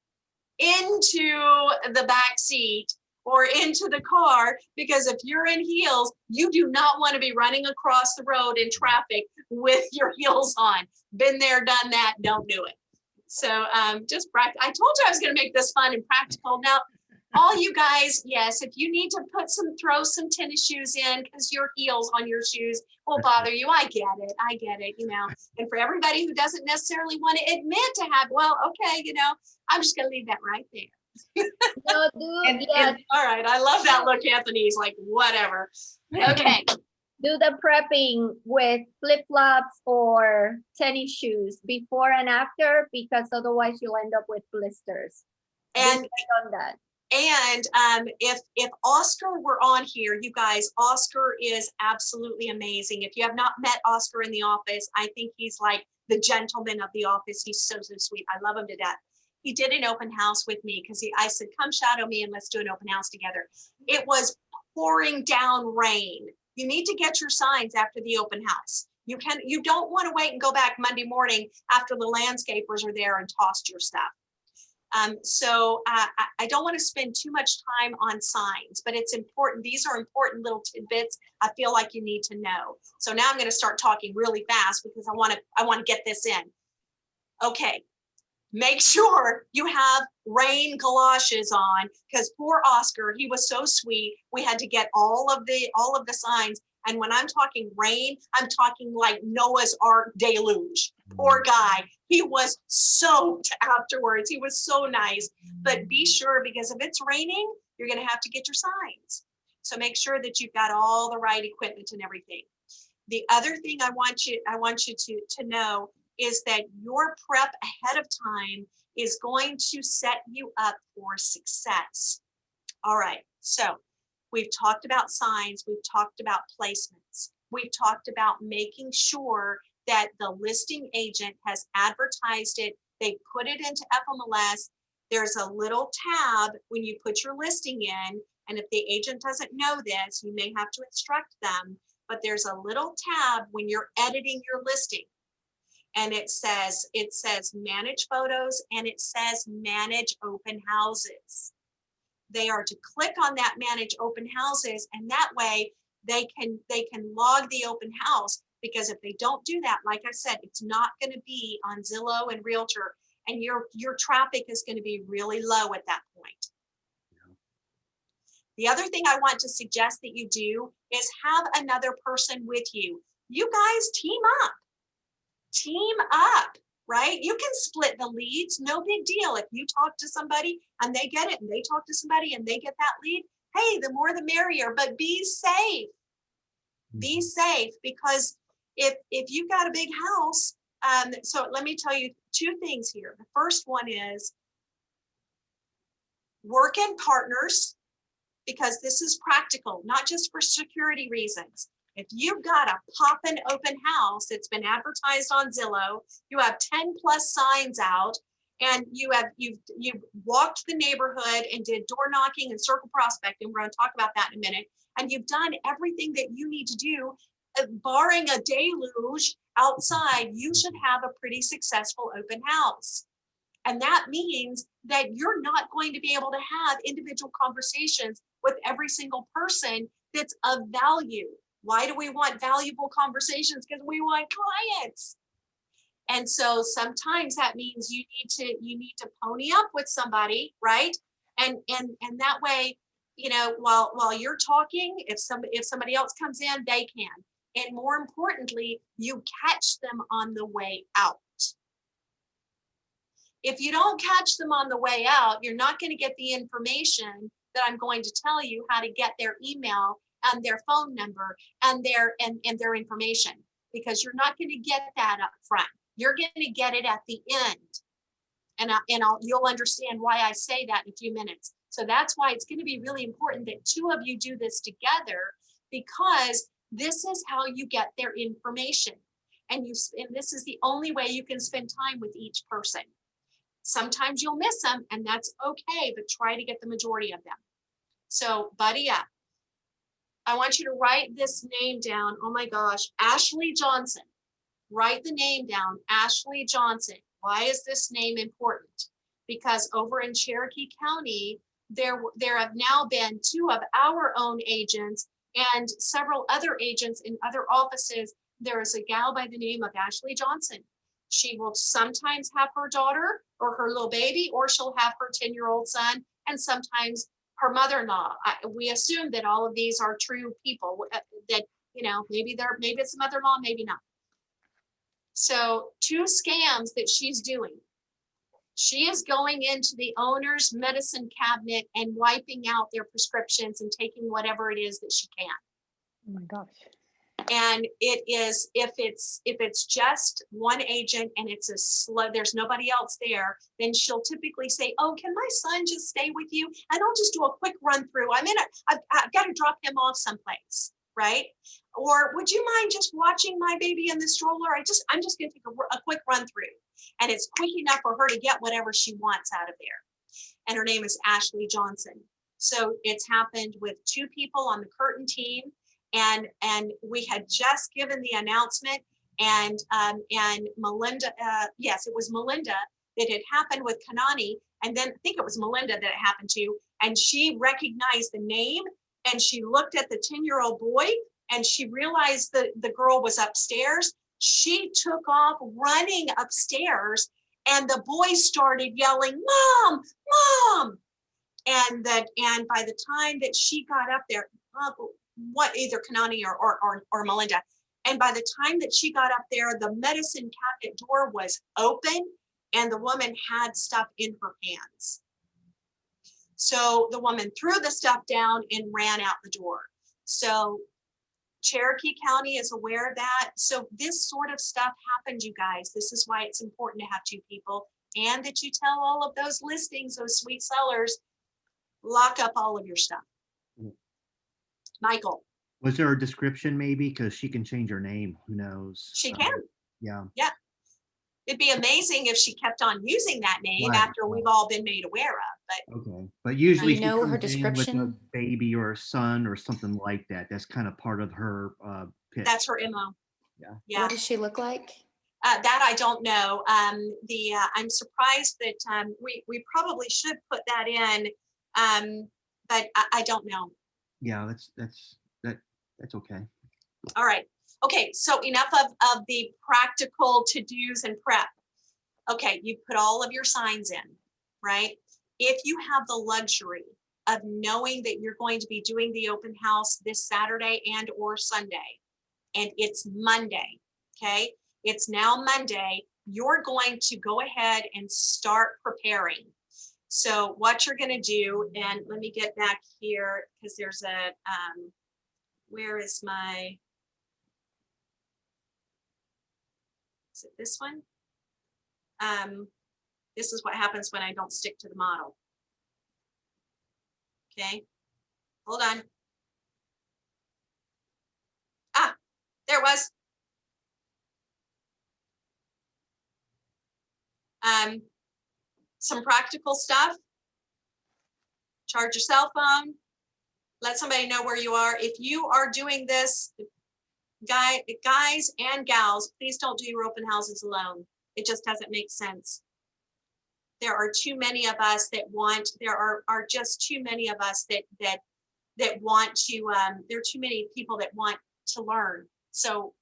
Speaker 2: into the back seat or into the car, because if you're in heels, you do not want to be running across the road in traffic with your heels on. Been there, done that, don't do it. So just practice. I told you I was going to make this fun and practical. Now, all you guys, yes, if you need to throw some tennis shoes in because your heels on your shoes will bother you. I get it, And for everybody who doesn't necessarily want to admit to have, well, okay, I'm just going to leave that right there.
Speaker 6: No, dude, yeah,
Speaker 2: All right. I love that look, Anthony. He's like, whatever. Okay.
Speaker 6: do the prepping with flip-flops or tennis shoes before and after, because otherwise you'll end up with blisters.
Speaker 2: And
Speaker 6: on that.
Speaker 2: And if Oscar were on here, you guys, Oscar is absolutely amazing. If you have not met Oscar in the office, I think he's like the gentleman of the office. He's so sweet. I love him to death. He did an open house with me because I said, come shadow me and let's do an open house together. It was pouring down rain. You need to get your signs after the open house. You don't want to wait and go back Monday morning after the landscapers are there and tossed your stuff. So I don't want to spend too much time on signs, but it's important. These are important little tidbits I feel like you need to know. So now I'm going to start talking really fast because I want to get this in. Okay. make sure you have rain galoshes on, because poor Oscar, he was so sweet. We had to get all of the signs. And when I'm talking rain, I'm talking like Noah's Ark deluge. Poor guy. He was soaked afterwards. He was so nice. But be sure, because if it's raining, you're going to have to get your signs. So make sure that you've got all the right equipment and everything. The other thing I want you to know is that your prep ahead of time is going to set you up for success. All right, so we've talked about signs, we've talked about placements, we've talked about making sure that the listing agent has advertised it, they put it into FMLS. There's a little tab when you put your listing in, and if the agent doesn't know this, you may have to instruct them, but there's a little tab when you're editing your listing. And it says manage photos, and it says manage open houses. They are to click on that manage open houses, and that way they can log the open house, because if they don't do that, like I said, it's not going to be on Zillow and Realtor, and your traffic is going to be really low at that point. The other thing I want to suggest that you do is have another person with you. You guys team up, right? You can split the leads, no big deal. If you talk to somebody and they get it, and they talk to somebody and they get that lead, hey, the more the merrier, but be safe. Be safe, because if you've got a big house, so let me tell you two things here. The first one is work in partners, because this is practical, not just for security reasons. If you've got a poppin' open house that's been advertised on Zillow, you have 10 plus signs out, and you've walked the neighborhood and did door knocking and circle prospecting, we're going to talk about that in a minute, and you've done everything that you need to do, barring a deluge outside, you should have a pretty successful open house. And that means that you're not going to be able to have individual conversations with every single person that's of value. Why do we want valuable conversations? Because we want clients. And so sometimes that means you need to pony up with somebody, right? And that way, you know, while you're talking, if somebody else comes in, they can. And more importantly, you catch them on the way out. If you don't catch them on the way out, you're not going to get the information that I'm going to tell you, how to get their email and their phone number and their information, because you're not going to get that up front. You're going to get it at the end. And you'll understand why I say that in a few minutes. So that's why it's going to be really important that two of you do this together, because this is how you get their information. And this is the only way you can spend time with each person. Sometimes you'll miss them, and that's okay, but try to get the majority of them. So buddy up. I want you to write this name down. Oh my gosh, Ashley Johnson. Write the name down, Ashley Johnson. Why is this name important? Because over in Cherokee County, there have now been two of our own agents and several other agents in other offices. There is a gal by the name of Ashley Johnson. She will sometimes have her daughter or her little baby, or she'll have her 10-year-old son, and sometimes her mother-in-law. We assume that all of these are true people, that, you know, maybe it's a mother-in-law, maybe not. So 2 scams that she's doing. She is going into the owner's medicine cabinet and wiping out their prescriptions and taking whatever it is that she can.
Speaker 7: Oh my gosh.
Speaker 2: And it is, if it's just one agent and it's a slow, there's nobody else there, then she'll typically say, oh, can my son just stay with you? And I'll just do a quick run through. I've got to drop him off someplace, right? Or would you mind just watching my baby in the stroller? I'm just gonna take a quick run through. And it's quick enough for her to get whatever she wants out of there. And her name is Ashley Johnson. So it's happened with 2 people on the Curtin team. And we had just given the announcement, and Melinda, yes, it was Melinda that had happened with Kanani, and then I think it was Melinda that it happened to, and she recognized the name, and she looked at the 10-year-old boy, and she realized that the girl was upstairs. She took off running upstairs And the boys started yelling, "Mom, Mom." And by the time that she got up there, either Kanani or Melinda, and by the time that she got up there, the medicine cabinet door was open and the woman had stuff in her hands. So the woman threw the stuff down and ran out the door. So Cherokee County is aware of that. So this sort of stuff happens, you guys. This is why it's important to have two people, and that you tell all of those listings, those sweet sellers, lock up all of your stuff. Michael.
Speaker 8: Was there a description maybe? Because she can change her name. Who knows?
Speaker 2: She can.
Speaker 8: Yeah.
Speaker 2: Yeah. It'd be amazing if she kept on using that name
Speaker 8: Right.
Speaker 2: after we've all been made aware of. But
Speaker 8: Okay. But usually
Speaker 9: you
Speaker 8: she
Speaker 9: know her
Speaker 8: comes in with a
Speaker 9: description?
Speaker 8: baby or a son or something like that. That's kind of part of her pitch.
Speaker 2: that's her MO.
Speaker 8: Yeah.
Speaker 2: Yeah.
Speaker 9: What does she look like?
Speaker 2: That I don't know. I'm surprised that we probably should put that in, but I don't know.
Speaker 8: Yeah, that's okay.
Speaker 2: All right. Okay. So enough of the practical to-dos and prep. Okay. You put all of your signs in, right? If you have the luxury of knowing that you're going to be doing the open house this Saturday and or Sunday, and it's Monday, okay? It's now Monday, you're going to go ahead and start preparing. So what you're gonna do, and let me get back here because there's a, where is my, is it this one? This is what happens when I don't stick to the model. Okay, hold on. Ah, there it was. Some practical stuff. Charge your cell phone. Let somebody know where you are. If you are doing this, guys and gals, please don't do your open houses alone. It just doesn't make sense. There are too many of us that want, there are just too many of us that want to, there are too many people that want to learn. So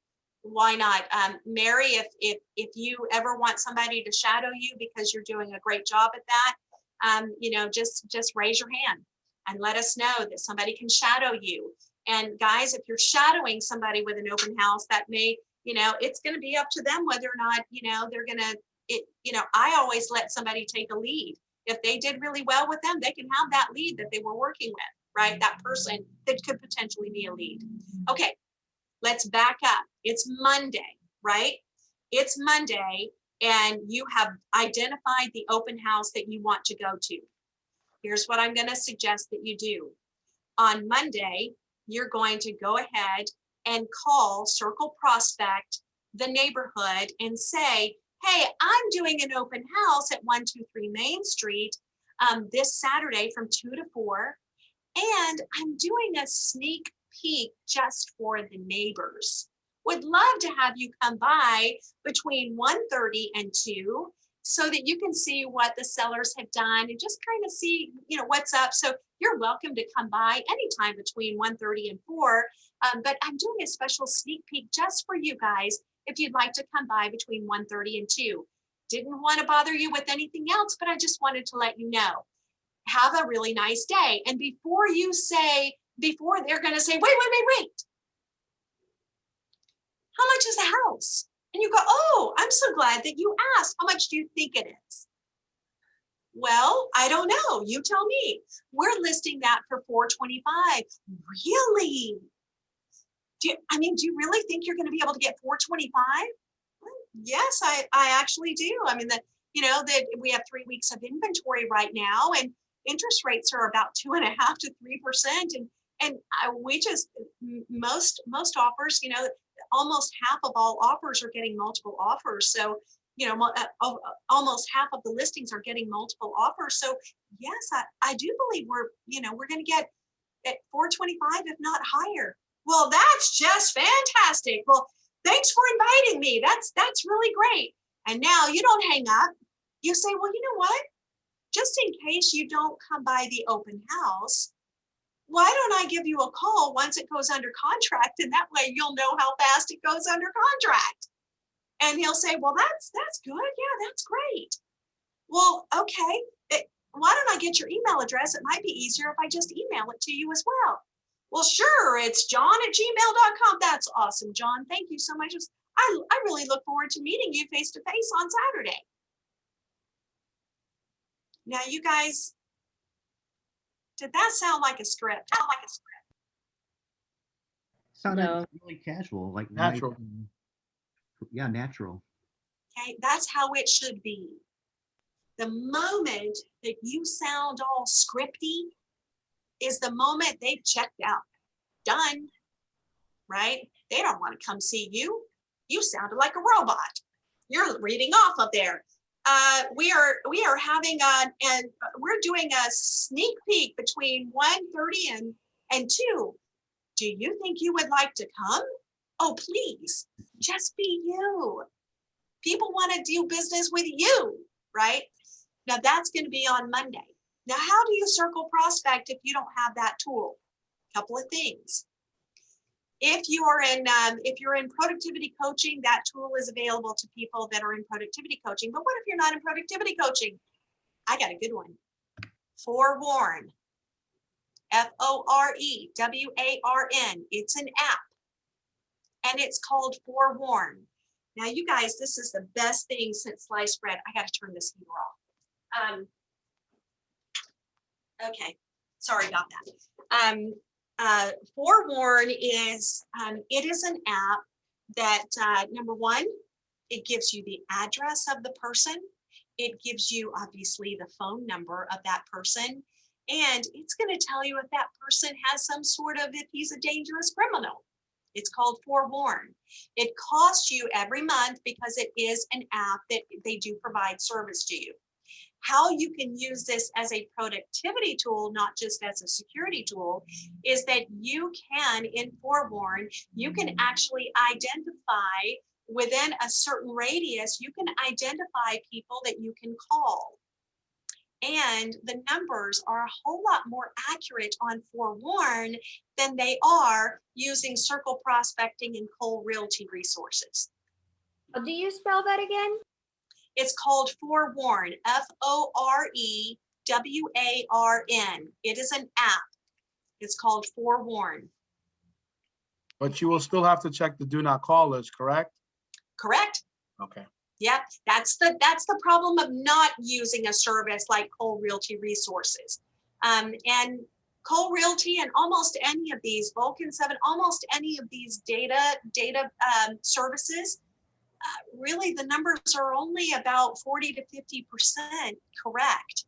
Speaker 2: why not? Mary, if you ever want somebody to shadow you because you're doing a great job at that, you know, just raise your hand and let us know that somebody can shadow you. And guys, if you're shadowing somebody with an open house, that may, you know, it's going to be up to them whether or not, you know, they're going to, you know, I always let somebody take a lead. If they did really well with them, they can have that lead that they were working with, right? That person that could potentially be a lead. Okay, let's back up. It's Monday, right? It's Monday, and you have identified the open house that you want to go to. Here's what I'm going to suggest that you do. On Monday, you're going to go ahead and call Circle Prospect, the neighborhood, and say, hey, I'm doing an open house at 123 Main Street this Saturday from 2 to 4. And I'm doing a sneak peek just for the neighbors. Would love to have you come by between 1:30 and 2 so that you can see what the sellers have done and just kind of see, you know, what's up. So you're welcome to come by anytime between 1:30 and 4. But I'm doing a special sneak peek just for you guys if you'd like to come by between 1:30 and 2. Didn't want to bother you with anything else, but I just wanted to let you know. Have a really nice day. And before you say, before they're going to say, wait. How much is the house? And you go, oh, I'm so glad that you asked. How much do you think it is? Well, I don't know. You tell me. We're listing that for $425. Really? Do you really think you're going to be able to get $425? Yes, I actually do. I mean, that we have 3 weeks of inventory right now, and interest rates are about 2.5% to 3%. And we just, most offers, you know, almost half of all offers are getting multiple offers. So, you know, almost half of the listings are getting multiple offers. So yes, I do believe we're going to get at $425, if not higher. Well, that's just fantastic. Well, thanks for inviting me. That's really great. And now you don't hang up. You say, well, you know what? Just in case you don't come by the open house, why don't I give you a call once it goes under contract, and that way you'll know how fast it goes under contract. And he'll say, well, that's good. Yeah, that's great. Well, okay. Why don't I get your email address? It might be easier if I just email it to you as well. Well, sure. It's john@gmail.com. That's awesome, John. Thank you so much. I really look forward to meeting you face to face on Saturday. Now, you guys, did that sound like a script?
Speaker 8: Sounded
Speaker 1: No.
Speaker 8: really casual, like
Speaker 4: Natural.
Speaker 8: yeah, natural.
Speaker 2: Okay, that's how it should be. The moment that you sound all scripty is the moment they've checked out. Done, right? They don't want to come see you. You sounded like a robot. You're reading off of there. We are having and we're doing a sneak peek between 1:30 and 2. Do you think you would like to come? Oh, please, just be you. People want to do business with you, right? Now that's going to be on Monday. Now, how do you circle prospect if you don't have that tool? Couple of things. If you're in productivity coaching, that tool is available to people that are in productivity coaching. But what if you're not in productivity coaching? I got a good one. Forewarn. Forewarn. It's an app. And it's called Forewarn. Now, you guys, this is the best thing since sliced bread. I got to turn this heater off. Okay, sorry about that. Forewarn is it is an app that number one, it gives you the address of the person. It gives you obviously the phone number of that person, and it's going to tell you if that person has some sort of, if he's a dangerous criminal. It's called Forewarn. It costs you every month because it is an app that they do provide service to you. How you can use this as a productivity tool, not just as a security tool, is that you can, in Forewarn, you can actually identify within a certain radius, you can identify people that you can call. And the numbers are a whole lot more accurate on Forewarn than they are using Circle Prospecting and Cole Realty resources.
Speaker 6: How do you spell that again?
Speaker 2: It's called Forewarn, Forewarn. It is an app. It's called Forewarn.
Speaker 4: But you will still have to check the do not call list, correct?
Speaker 2: Correct?
Speaker 4: Okay.
Speaker 2: Yep, that's the problem of not using a service like Cole Realty Resources. And Cole Realty and almost any of these, Vulcan 7, almost any of these data services, really the numbers are only about 40 to 50% correct.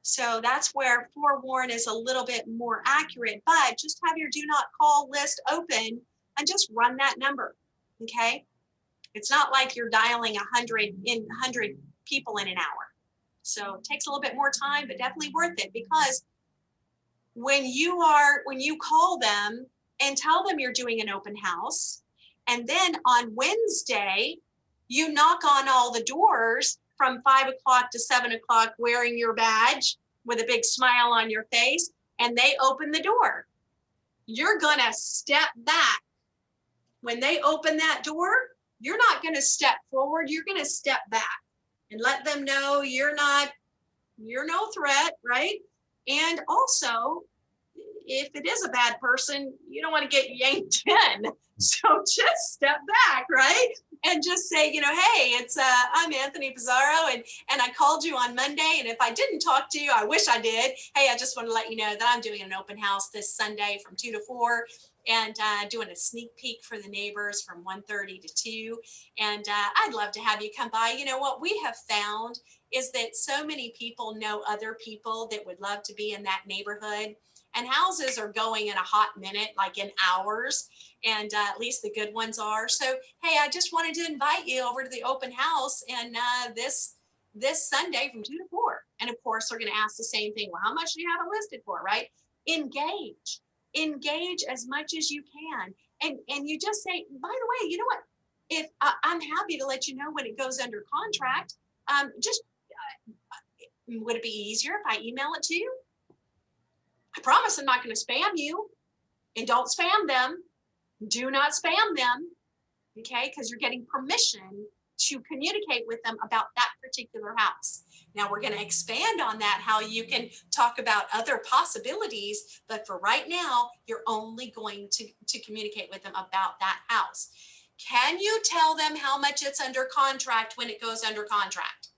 Speaker 2: So that's where Forewarn is a little bit more accurate, but just have your do not call list open and just run that number, okay? It's not like you're dialing 100 people in an hour. So it takes a little bit more time, but definitely worth it, because when you call them and tell them you're doing an open house, and then on Wednesday, you knock on all the doors from 5 o'clock to 7 o'clock wearing your badge with a big smile on your face, and they open the door. You're gonna step back. When they open that door, you're not gonna step forward, you're gonna step back and let them know you're no threat, right? And also, if it is a bad person, you don't want to get yanked in. So just step back, right? And just say, hey, I'm Anthony Pizarro, and I called you on Monday. And if I didn't talk to you, I wish I did. Hey, I just want to let you know that I'm doing an open house this Sunday from 2 to 4, and doing a sneak peek for the neighbors from 1:30 to 2. And I'd love to have you come by. What we have found is that so many people know other people that would love to be in that neighborhood. And houses are going in a hot minute, like in hours, and at least the good ones are. So, hey, I just wanted to invite you over to the open house, and this Sunday from 2 to 4. And of course, they're going to ask the same thing. Well, how much do you have it listed for, right? Engage as much as you can. And you just say, by the way, you know what? If I'm happy to let you know when it goes under contract, would it be easier if I email it to you? I promise I'm not going to spam you, and don't spam them. Do not spam them. Okay, because you're getting permission to communicate with them about that particular house. Now we're going to expand on that, how you can talk about other possibilities, but for right now, you're only going to communicate with them about that house. Can you tell them how much it's under contract when it goes under contract?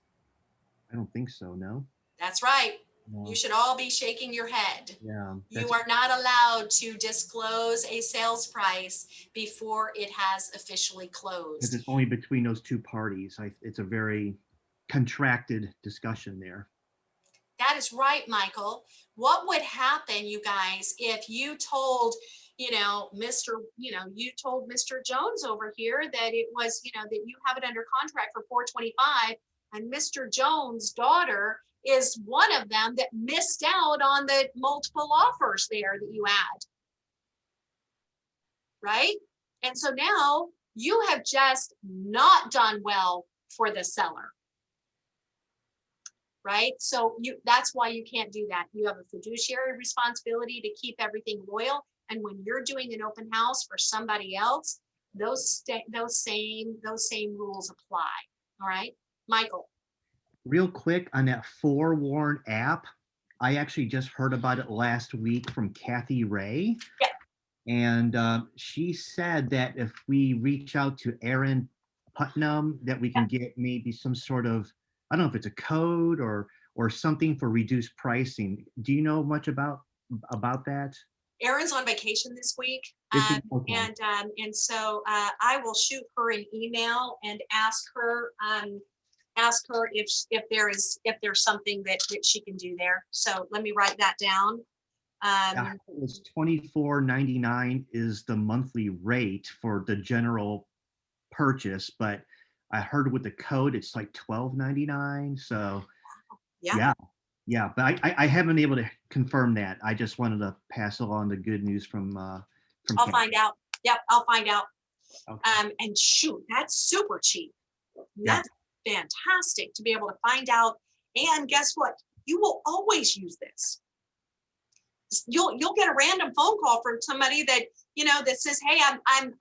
Speaker 8: I don't think so, no?
Speaker 2: That's right.
Speaker 8: No.
Speaker 2: You should all be shaking your head.
Speaker 8: Yeah.
Speaker 2: You are not allowed to disclose a sales price before it has officially
Speaker 8: Because
Speaker 2: closed.
Speaker 8: it's only between those two parties. It's a very contracted discussion there.
Speaker 2: That is right, Michael. What would happen, you guys, if you told, you told Mr. Jones over here that it was, that you have it under contract for 425, and Mr. Jones' daughter is one of them that missed out on the multiple offers there that you had. Right? And so now you have just not done well for the seller. Right? So that's why you can't do that. You have a fiduciary responsibility to keep everything loyal. And when you're doing an open house for somebody else, those same rules apply. All right, Michael.
Speaker 8: Real quick on that Forewarn app, I actually just heard about it last week from Kathy Ray.
Speaker 2: Yeah.
Speaker 8: And she said that if we reach out to Aaron Putnam, that we can get maybe some sort of, I don't know if it's a code or something for reduced pricing. Do you know much about that?
Speaker 2: Erin's on vacation this week,
Speaker 8: Is she? Okay.
Speaker 2: and so I will shoot her an email and ask her if there's something that she can do there. So let me write that down.
Speaker 8: Yeah, it was $24.99 is the monthly rate for the general purchase, but I heard with the code it's like $12.99. So
Speaker 2: Yeah.
Speaker 8: But I haven't been able to confirm that. I just wanted to pass along the good news from
Speaker 2: I'll
Speaker 8: Kathy.
Speaker 2: find out. Yep, I'll find out.
Speaker 8: Okay.
Speaker 2: And shoot, that's super cheap.
Speaker 8: Yeah.
Speaker 2: That's fantastic to be able to find out. And guess what? You will always use this. You'll get a random phone call from somebody that that says, "Hey,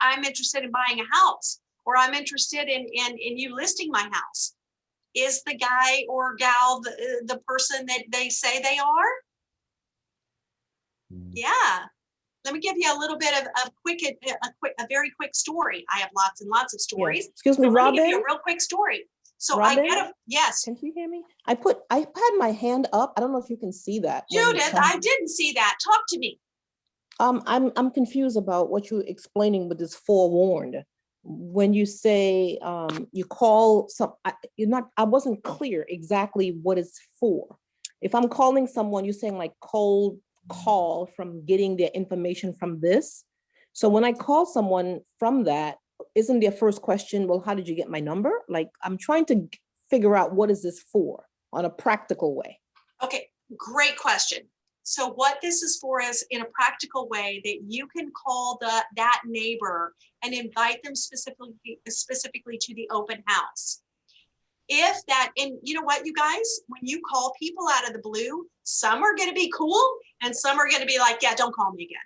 Speaker 2: I'm interested in buying a house, or I'm interested in you listing my house." Is the guy or gal the person that they say they are? Yeah. Let me give you a little bit of a very quick story. I have lots and lots of stories.
Speaker 9: Excuse me,
Speaker 2: So let me give
Speaker 9: Robin.
Speaker 2: you a real quick story. So
Speaker 9: Robin?
Speaker 2: yes,
Speaker 9: Can you hear me? I had my hand up. I don't know if you can see that.
Speaker 2: Judith, I didn't see that. Talk to me.
Speaker 9: I'm confused about what you're explaining with this forewarned. When you say you call I wasn't clear exactly what it's for. If I'm calling someone, you're saying like cold call from getting their information from this. So when I call someone from that, isn't their first question, well, how did you get my number? Like, I'm trying to figure out what is this for on a practical way.
Speaker 2: Okay, great question. So what this is for is in a practical way that you can call that neighbor and invite them specifically to the open house. If that, and you know what, you guys, when you call people out of the blue, some are going to be cool and some are going to be like, yeah, don't call me again.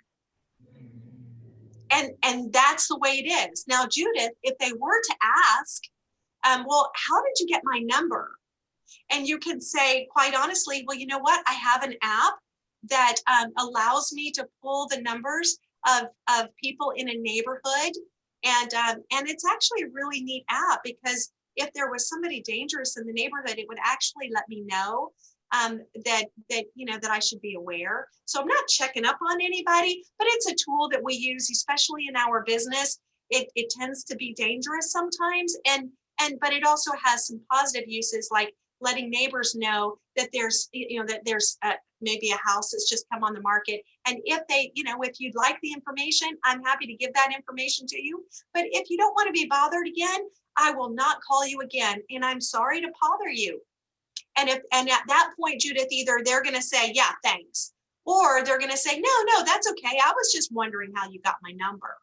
Speaker 2: And that's the way it is. Now, Judith, if they were to ask, well, how did you get my number? And you can say, quite honestly, well, you know what? I have an app that allows me to pull the numbers of people in a neighborhood. And it's actually a really neat app because if there was somebody dangerous in the neighborhood, it would actually let me know that I should be aware. So I'm not checking up on anybody, but it's a tool that we use, especially in our business. It tends to be dangerous sometimes, but it also has some positive uses, like letting neighbors know that there's maybe a house that's just come on the market. And if if you'd like the information, I'm happy to give that information to you. But if you don't want to be bothered again, I will not call you again. And I'm sorry to bother you. And at that point, Judith, either they're going to say, yeah, thanks, or they're going to say, no, that's okay. I was just wondering how you got my number.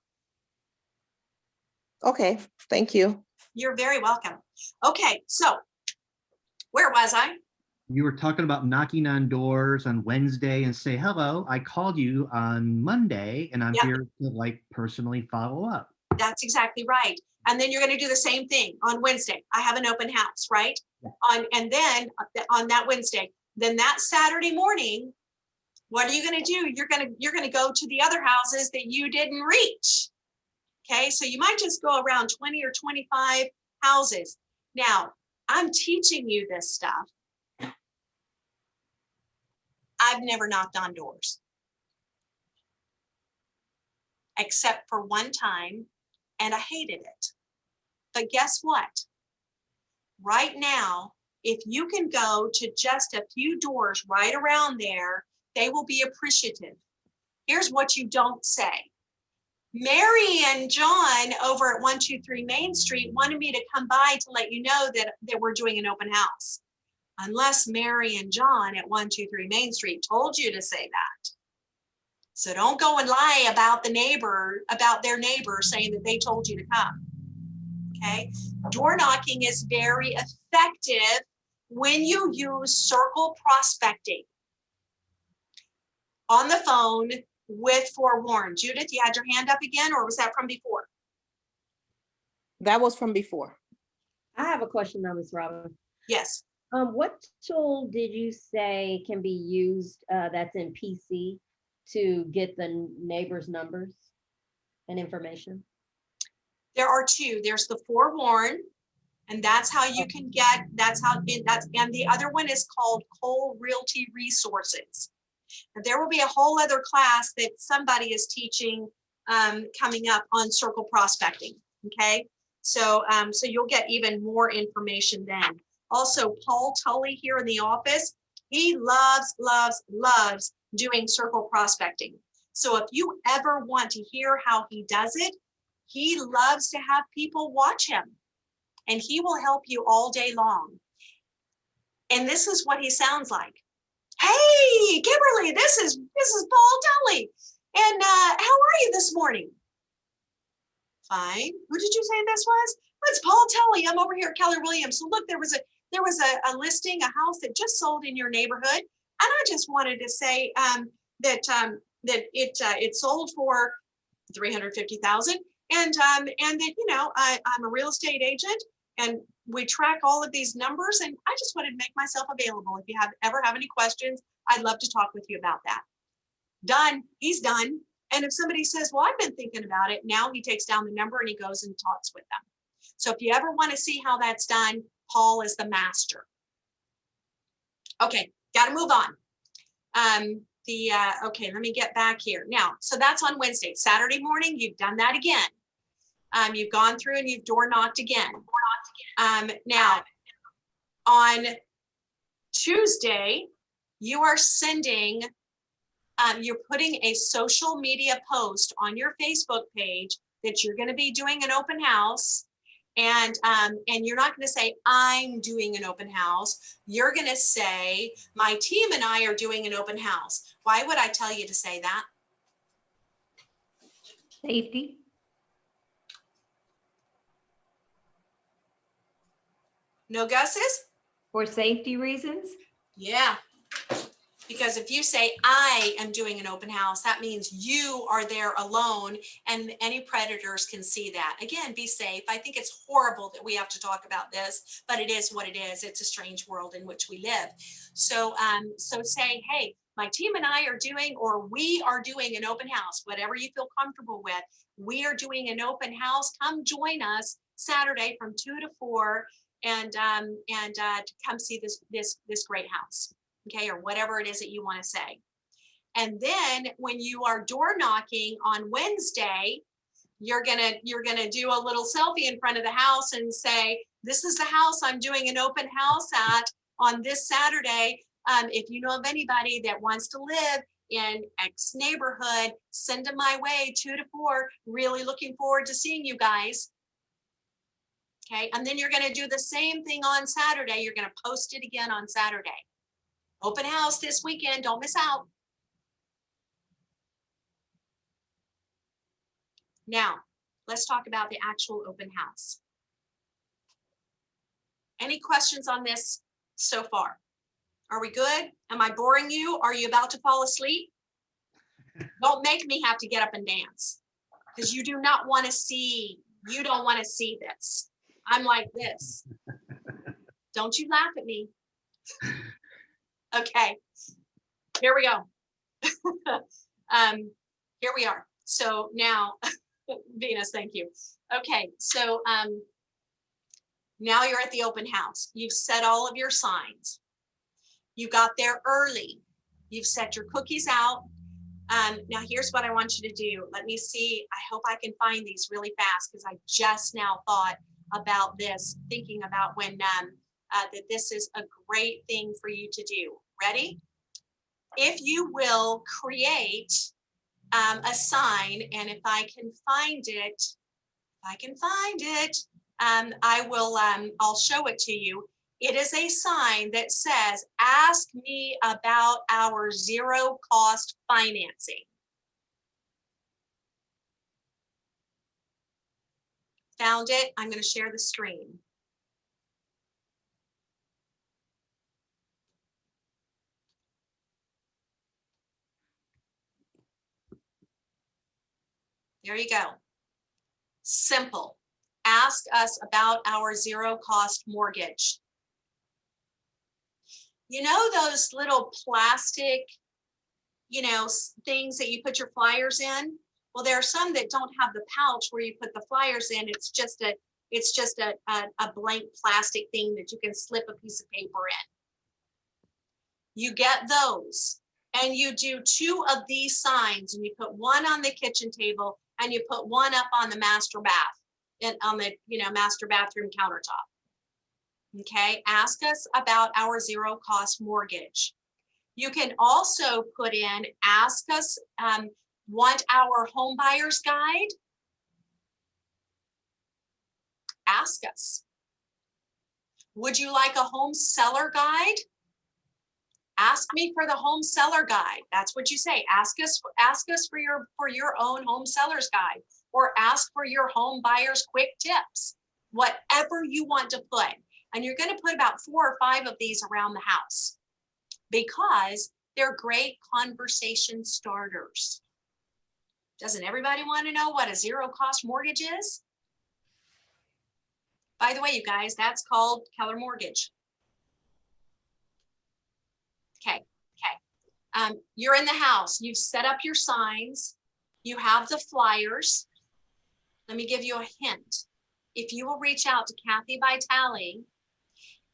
Speaker 9: Okay, thank you.
Speaker 2: You're very welcome. Okay, so where was I?
Speaker 8: You were talking about knocking on doors on Wednesday and say, hello, I called you on Monday and I'm here to personally follow up.
Speaker 2: That's exactly right. And then you're going to do the same thing on Wednesday. I have an open house, right? And then on that Wednesday, then that Saturday morning, what are you going to do? You're going to go to the other houses that you didn't reach. Okay, so you might just go around 20 or 25 houses. Now, I'm teaching you this stuff. I've never knocked on doors, except for one time, and I hated it. But guess what? Right now, if you can go to just a few doors right around there, they will be appreciative. Here's what you don't say. Mary and John over at 123 Main Street wanted me to come by to let you know that we're doing an open house. Unless Mary and John at 123 Main Street told you to say that. So don't go and lie about their neighbor saying that they told you to come. Okay, door knocking is very effective when you use circle prospecting on the phone with forewarned. Judith, you had your hand up again, or was that from before?
Speaker 9: That was from before.
Speaker 1: I have a question now, Ms. Robin.
Speaker 2: Yes.
Speaker 1: What tool did you say can be used that's in PC to get the neighbors' numbers and information?
Speaker 2: There are two. There's the forewarn, and that's how you can get, and the other one is called Cole Realty Resources. And there will be a whole other class that somebody is teaching coming up on circle prospecting. Okay, so so you'll get even more information then. Also, Paul Tully here in the office, he loves doing circle prospecting. So if you ever want to hear how he does it, he loves to have people watch him, and he will help you all day long. And this is what he sounds like. Hey, Kimberly, this is Paul Tully. And how are you this morning? Fine. Who did you say this was? It's Paul Tully. I'm over here at Keller Williams. So look, there was a listing, a house that just sold in your neighborhood, and I just wanted to say that it sold for $350,000, and that I'm a real estate agent, and we track all of these numbers, and I just wanted to make myself available. If you ever have any questions, I'd love to talk with you about that. Done. He's done. And if somebody says, well, I've been thinking about it, now he takes down the number and he goes and talks with them. So if you ever want to see how that's done, Paul is the master. Okay, got to move on. Okay, let me get back here. Now, so that's on Wednesday. Saturday morning, you've done that again. You've gone through and you've door knocked again. Now, on Tuesday, you are sending, you're putting a social media post on your Facebook page that you're going to be doing an open house. And you're not going to say, I'm doing an open house. You're going to say, my team and I are doing an open house. Why would I tell you to say that?
Speaker 6: Safety.
Speaker 2: No guesses?
Speaker 6: For safety reasons?
Speaker 2: Yeah. Because if you say, I am doing an open house, that means you are there alone and any predators can see that. Again, be safe. I think it's horrible that we have to talk about this, but it is what it is. It's a strange world in which we live. So, so say, hey, my team and I are doing, or we are doing an open house, whatever you feel comfortable with. We are doing an open house. Come join us Saturday from 2 to 4 and to come see this great house. Okay, or whatever it is that you want to say. And then when you are door knocking on Wednesday, you're gonna do a little selfie in front of the house and say, this is the house I'm doing an open house at on this Saturday. If you know of anybody that wants to live in X neighborhood, send them my way, 2 to 4. Really looking forward to seeing you guys. Okay, and then you're gonna do the same thing on Saturday. You're gonna post it again on Saturday. Open house this weekend, don't miss out. Now, let's talk about the actual open house. Any questions on this so far? Are we good? Am I boring you? Are you about to fall asleep? Don't make me have to get up and dance. because you do not want to see, you don't want to see this. I'm like this. Don't you laugh at me. Okay, here we go. Here we are. So now, Venus, thank you. Okay, so now you're at the open house. You've set all of your signs. You got there early. You've set your cookies out. Now here's what I want you to do. Let me see. I hope I can find these really fast because I just now thought about this, thinking about when that this is a great thing for you to do. Ready? If you will create a sign, and if I can find it, I will, I'll show it to you. It is a sign that says, ask me about our zero cost financing. Found it? I'm going to share the screen. There you go. Simple. Ask us about our zero cost mortgage. You know those little plastic, things that you put your flyers in? Well, there are some that don't have the pouch where you put the flyers in. It's just a blank plastic thing that you can slip a piece of paper in. You get those and you do 2 of these signs, and you put one on the kitchen table and you put one up on the master bath and on the master bathroom countertop. Okay, ask us about our zero cost mortgage. You can also put in, ask us, want our home buyer's guide? Ask us. Would you like a home seller guide? Ask me for the home seller guide. That's what you say. Ask us for your own home seller's guide, or ask for your home buyer's quick tips. Whatever you want to put. And you're going to put about 4 or 5 of these around the house because they're great conversation starters. Doesn't everybody want to know what a zero cost mortgage is? By the way, you guys, that's called Keller Mortgage. Okay. You're in the house. You've set up your signs. You have the flyers. Let me give you a hint. If you will reach out to Kathy Vitale,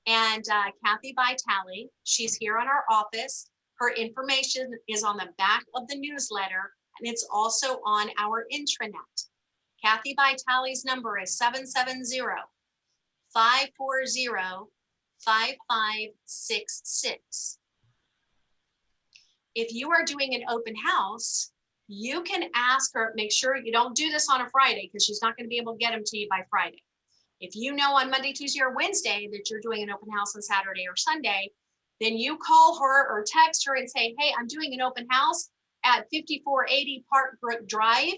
Speaker 2: and Kathy Vitale, she's here in our office. Her information is on the back of the newsletter, and it's also on our intranet. Kathy Vitale's number is 770-540-5566. If you are doing an open house, you can ask her, make sure you don't do this on a Friday because she's not going to be able to get them to you by Friday. If you know on Monday, Tuesday, or Wednesday that you're doing an open house on Saturday or Sunday, then you call her or text her and say, hey, I'm doing an open house at 5480 Park Brook Drive.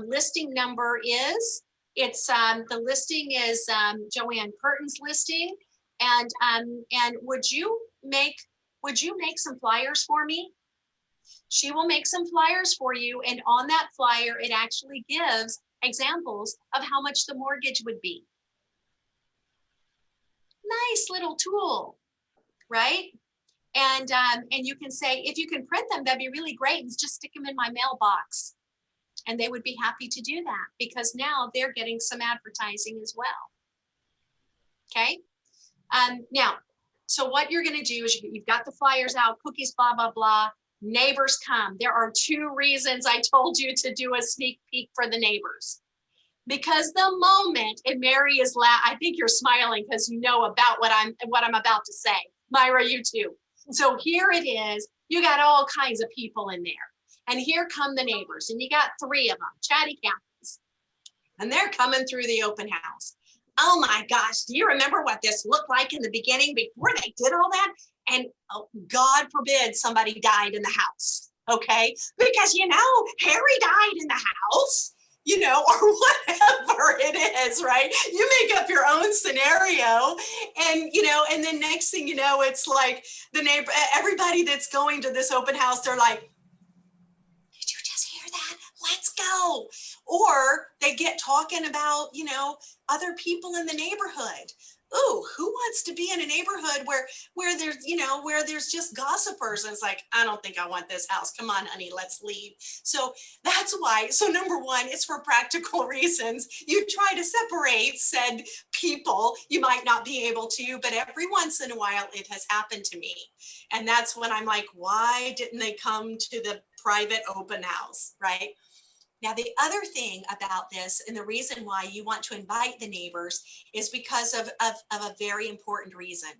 Speaker 2: Listing number is, the listing is Joanne Curtin's listing. And would you make some flyers for me? She will make some flyers for you. And on that flyer, it actually gives examples of how much the mortgage would be. Nice little tool, right? And you can say, if you can print them, that'd be really great, and just stick them in my mailbox. And they would be happy to do that because now they're getting some advertising as well. Okay. Now, so what you're going to do is you've got the flyers out, cookies, blah, blah, blah. Neighbors come. There are 2 reasons I told you to do a sneak peek for the neighbors. Because the moment, and Mary is I think you're smiling because you know about what I'm about to say. Myra, you too. So here it is. You got all kinds of people in there. And here come the neighbors. And you got 3 of them, chatty Cathy's. And they're coming through the open house. Oh my gosh, do you remember what this looked like in the beginning before they did all that? And oh, God forbid somebody died in the house, okay? Because, Harry died in the house, or whatever it is, right? You make up your own scenario and, and then next thing you know, it's like the neighbor, everybody that's going to this open house, they're like, did you just hear that? Let's go. Or they get talking about, you know, other people in the neighborhood. Ooh, who wants to be in a neighborhood where there's, you know, where there's just gossipers? And it's like, I don't think I want this house. Come on, honey, let's leave. So that's why. So number one, it's for practical reasons. You try to separate said people. You might not be able to, but every once in a while it has happened to me. And that's when I'm like, why didn't they come to the private open house, right? Now, the other thing about this, and the reason why you want to invite the neighbors, is because of a very important reason.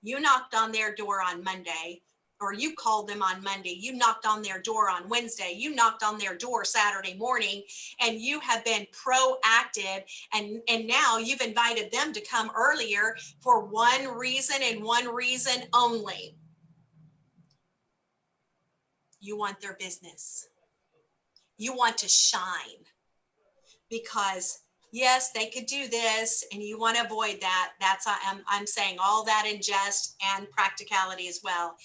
Speaker 2: You knocked on their door on Monday, or you called them on Monday, you knocked on their door on Wednesday, you knocked on their door Saturday morning, and you have been proactive, and now you've invited them to come earlier for one reason and one reason only. You want their business. You want to shine, because yes, they could do this and you want to avoid that. That's, I'm saying all that in jest and practicality as well.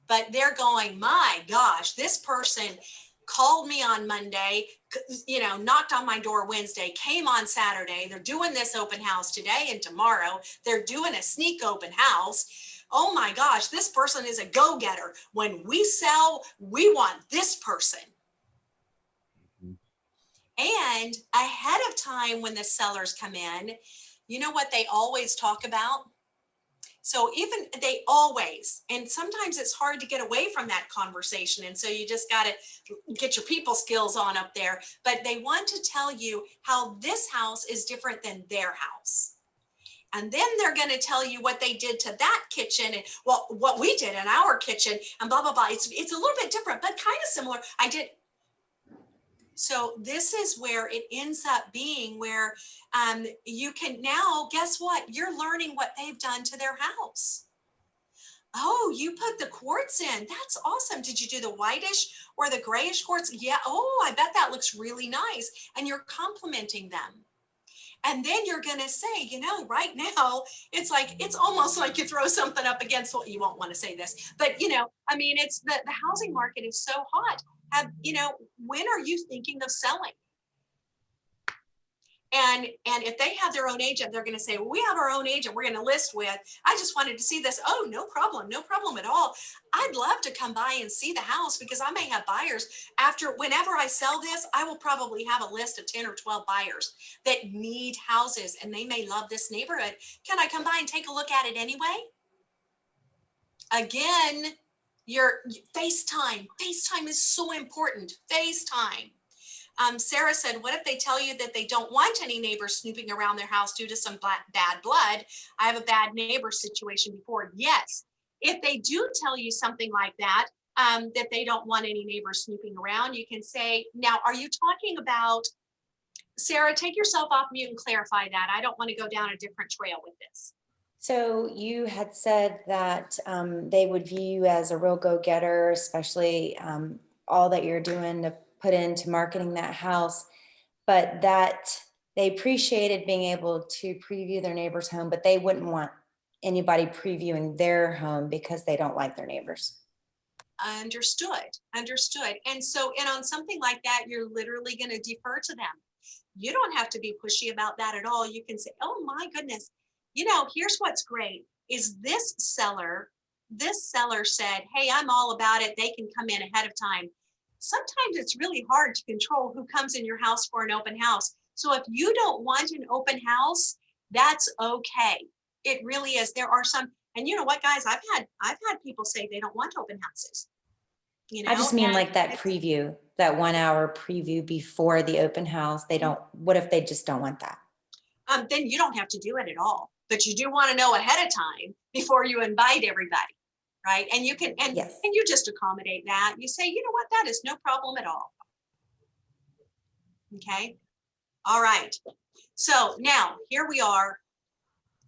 Speaker 2: But they're going, my gosh, this person called me on Monday, you know, knocked on my door Wednesday, came on Saturday. They're doing this open house today and tomorrow. They're doing a sneak open house. Oh my gosh, this person is a go-getter. When we sell, we want this person. And ahead of time, when the sellers come in, you know what they always talk about? So even they always, and sometimes it's hard to get away from that conversation. And so you just got to get your people skills on up there. But they want to tell you how this house is different than their house. And then they're going to tell you what they did to that kitchen and well, what we did in our kitchen and blah, blah, blah. It's a little bit different, but kind of similar. So this is where it ends up being where you can now, guess what? You're learning what they've done to their house. Oh, you put the quartz in. That's awesome. Did you do the whitish or the grayish quartz? Yeah. Oh, I bet that looks really nice. And you're complimenting them. And then you're going to say, you know, right now, it's like, it's almost like you throw something up against, well, you won't want to say this, but you know, I mean, it's the housing market is so hot. You know, when are you thinking of selling? And if they have their own agent, they're going to say, well, we have our own agent we're going to list with. I just wanted to see this. Oh, no problem at all. I'd love to come by and see the house because I may have buyers whenever I sell this, I will probably have a list of 10 or 12 buyers that need houses and they may love this neighborhood. Can I come by and take a look at it anyway? Again, your FaceTime is so important. FaceTime. Sarah said, what if they tell you that they don't want any neighbors snooping around their house due to some bad blood? I have a bad neighbor situation before. Yes, if they do tell you something like that, that they don't want any neighbors snooping around, you can say, now, are you talking about, Sarah, take yourself off mute and clarify that. I don't want to go down a different trail with this.
Speaker 11: So you had said that they would view you as a real go-getter, especially all that you're doing to put into marketing that house, but that they appreciated being able to preview their neighbor's home, but they wouldn't want anybody previewing their home because they don't like their neighbors.
Speaker 2: Understood. And so, and on something like that, you're literally going to defer to them. You don't have to be pushy about that at all. You can say, oh my goodness, you know, here's what's great is this seller said, hey, I'm all about it. They can come in ahead of time. Sometimes it's really hard to control who comes in your house for an open house. So if you don't want an open house, that's okay. It really is. There are some, and you know what, guys, I've had people say they don't want open houses. You know,
Speaker 11: I just mean like that preview, that 1 hour preview before the open house. What if they just don't want that?
Speaker 2: Then you don't have to do it at all, but you do want to know ahead of time before you invite everybody. Right. And you can, and you just accommodate that. You say, you know what, that is no problem at all. Okay. All right. So now here we are,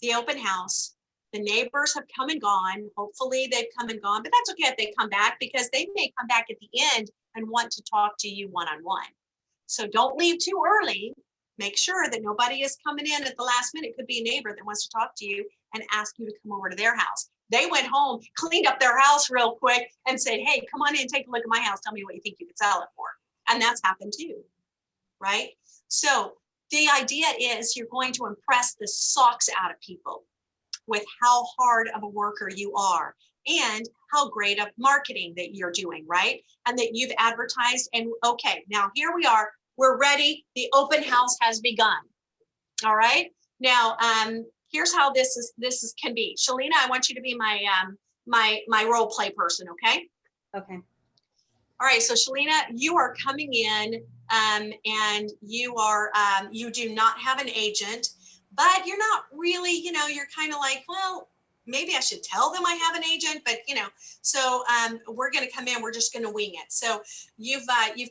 Speaker 2: the open house. The neighbors have come and gone. Hopefully they've come and gone, but that's okay if they come back because they may come back at the end and want to talk to you one-on-one. So don't leave too early. Make sure that nobody is coming in at the last minute. It could be a neighbor that wants to talk to you and ask you to come over to their house. They went home, cleaned up their house real quick and said, hey, come on in, take a look at my house. Tell me what you think you could sell it for. And that's happened too. right? So the idea is you're going to impress the socks out of people with how hard of a worker you are and how great of marketing that you're doing, right? And that you've advertised. And okay, now here we are. We're ready. The open house has begun. All right. Now, here's how this can be. Shalina, I want you to be my my role play person. Okay.
Speaker 1: Okay.
Speaker 2: All right. So Shalina, you are coming in, and you are you do not have an agent, but you're not really. You're kind of like, well, maybe I should tell them I have an agent, but so we're going to come in. We're just going to wing it. So you've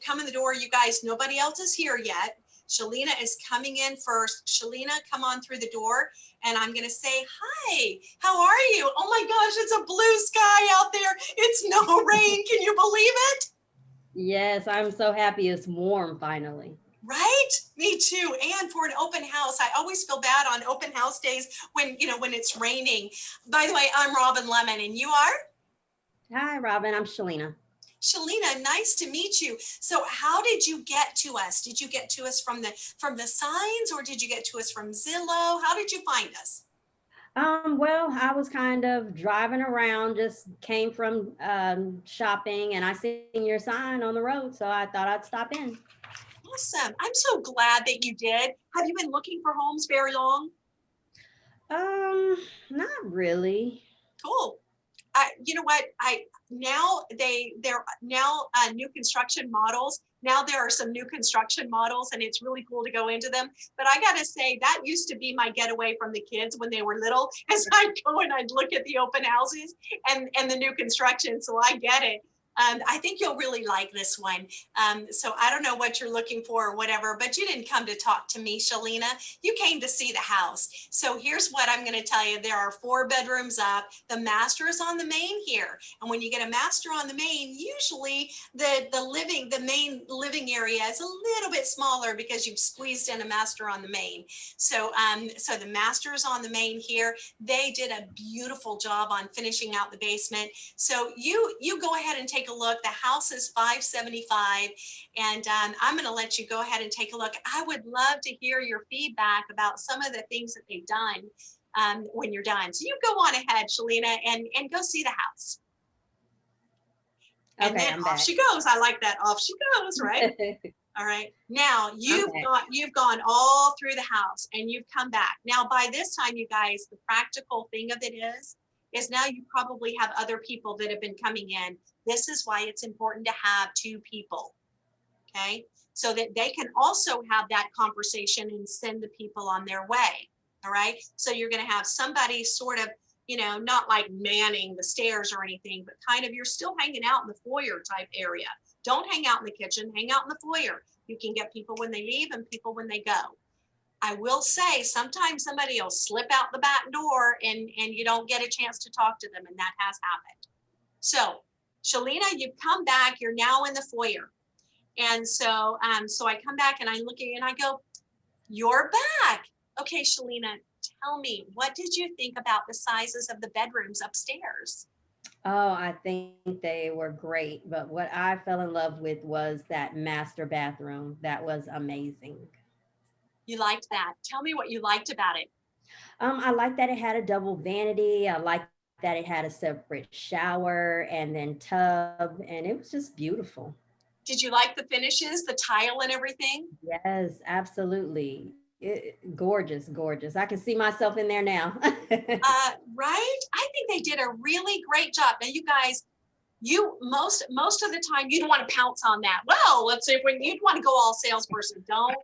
Speaker 2: come in the door. You guys, nobody else is here yet. Shalina is coming in first. Shalina, come on through the door, and I'm going to say, hi, how are you? Oh my gosh, it's a blue sky out there. It's no rain. Can you believe it?
Speaker 1: Yes, I'm so happy it's warm finally.
Speaker 2: Right? Me too. And for an open house, I always feel bad on open house days when it's raining. By the way, I'm Robin Lemon, and you are?
Speaker 1: Hi, Robin. I'm Shalina.
Speaker 2: Shalina, nice to meet you. So how did you get to us? Did you get to us from the signs, or did you get to us from Zillow? How did you find us?
Speaker 1: Well, I was kind of driving around, just came from shopping, and I seen your sign on the road, so I thought I'd stop in.
Speaker 2: Awesome. I'm so glad that you did. Have you been looking for homes very long?
Speaker 1: Not really.
Speaker 2: Cool. You know what? They're now new construction models. Now there are some new construction models, and it's really cool to go into them. But I gotta say, that used to be my getaway from the kids when they were little, as I'd go and I'd look at the open houses and the new construction. So I get it. I think you'll really like this one. So I don't know what you're looking for or whatever, but you didn't come to talk to me, Shalina. You came to see the house. So here's what I'm going to tell you. There are 4 bedrooms up. The master is on the main here. And when you get a master on the main, usually the main living area is a little bit smaller because you've squeezed in a master on the main. So so the master is on the main here. They did a beautiful job on finishing out the basement. So you go ahead and take a look. The house is $575, and I'm going to let you go ahead and take a look. I would love to hear your feedback about some of the things that they've done when you're done. So you go on ahead, Shalina, and go see the house. And
Speaker 1: Okay,
Speaker 2: then
Speaker 1: I'm
Speaker 2: off
Speaker 1: back.
Speaker 2: she goes. I like that. Off she goes, right? All right. Now
Speaker 1: Okay.
Speaker 2: you've gone all through the house, and you've come back. Now by this time, you guys, the practical thing of it is now you probably have other people that have been coming in. This is why it's important to have 2 people, okay? So that they can also have that conversation and send the people on their way, all right? So you're gonna have somebody sort of, not like manning the stairs or anything, but kind of you're still hanging out in the foyer type area. Don't hang out in the kitchen, hang out in the foyer. You can get people when they leave and people when they go. I will say sometimes somebody will slip out the back door and you don't get a chance to talk to them, and that has happened. So Shalina, you've come back, you're now in the foyer. And so so I come back and I look at you and I go, you're back. Okay, Shalina, tell me, what did you think about the sizes of the bedrooms upstairs?
Speaker 1: Oh, I think they were great, but what I fell in love with was that master bathroom. That was amazing.
Speaker 2: You liked that. Tell me what you liked about it.
Speaker 1: I like that it had a double vanity. I like that it had a separate shower and then tub, and it was just beautiful.
Speaker 2: Did you like the finishes, the tile and everything?
Speaker 1: Yes, absolutely. Gorgeous, gorgeous. I can see myself in there now.
Speaker 2: Right? I think they did a really great job. Now, you guys, most of the time you'd want to pounce on that. Well, let's say when you'd want to go all salesperson, don't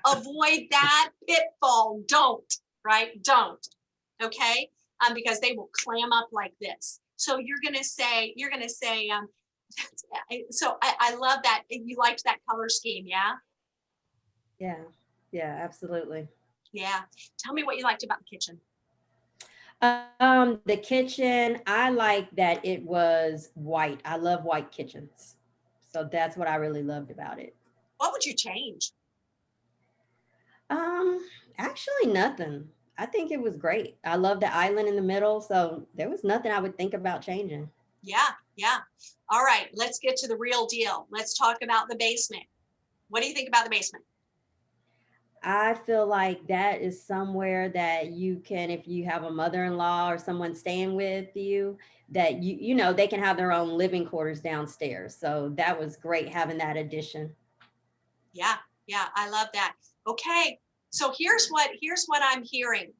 Speaker 2: avoid that pitfall. Don't, right? Don't. Okay. Because they will clam up like this. So you're going to say, so I love that. You liked that color scheme. Yeah.
Speaker 1: Yeah, absolutely.
Speaker 2: Yeah. Tell me what you liked about the kitchen.
Speaker 1: The kitchen, I like that it was white. I love white kitchens. So that's what I really loved about it.
Speaker 2: What would you change?
Speaker 1: Actually nothing. I think it was great. I love the island in the middle, so there was nothing I would think about changing.
Speaker 2: Yeah. All right, let's get to the real deal. Let's talk about the basement. What do you think about the basement?
Speaker 1: I feel like that is somewhere that you can, if you have a mother-in-law or someone staying with you, that you know, they can have their own living quarters downstairs. So that was great having that addition.
Speaker 2: Yeah, yeah, I love that. Okay, so here's what I'm hearing.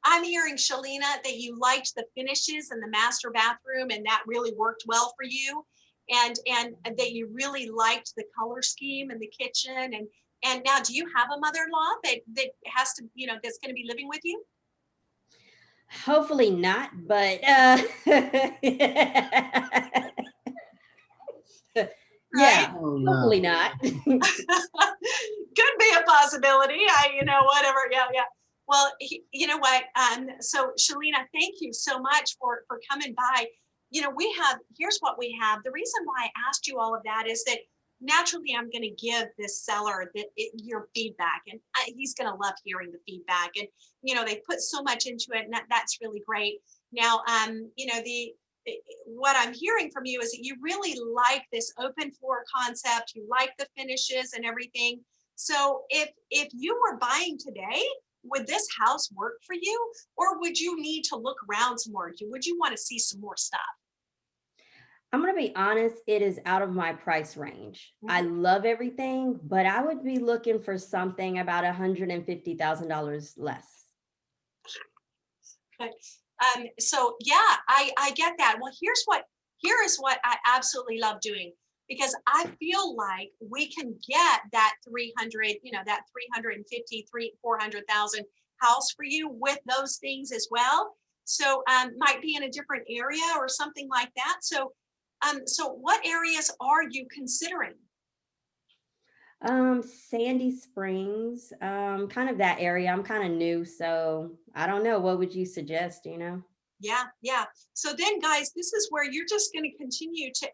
Speaker 2: I'm hearing, Shalina, that you liked the finishes in the master bathroom and that really worked well for you. And that you really liked the color scheme in the kitchen. And now, do you have a mother-in-law that has to, you know, that's going to be living with you?
Speaker 1: Hopefully not, but yeah,
Speaker 8: Oh, no.
Speaker 1: hopefully not.
Speaker 2: Could be a possibility. Whatever. Yeah, yeah. Well, you know what? So Shalina, thank you so much for coming by. You know, here's what we have. The reason why I asked you all of that is that naturally I'm going to give this seller your feedback, and he's going to love hearing the feedback. And, you know, they put so much into it, and that's really great. Now, you know, what I'm hearing from you is that you really like this open floor concept. You like the finishes and everything. So if you were buying today, would this house work for you, or would you need to look around some more? Would you want to see some more stuff?
Speaker 1: I'm going to be honest, it is out of my price range. I love everything, but I would be looking for something about $150,000 less.
Speaker 2: But so yeah, I get that. Well, here is what I absolutely love doing, because I feel like we can get that 300, you know, that 350, 400,000 house for you with those things as well. So might be in a different area or something like that. So what areas are you considering?
Speaker 1: Sandy Springs, kind of that area. I'm kind of new, so I don't know. What would you suggest, you know?
Speaker 2: Yeah, yeah. So then, guys, this is where you're just going to continue to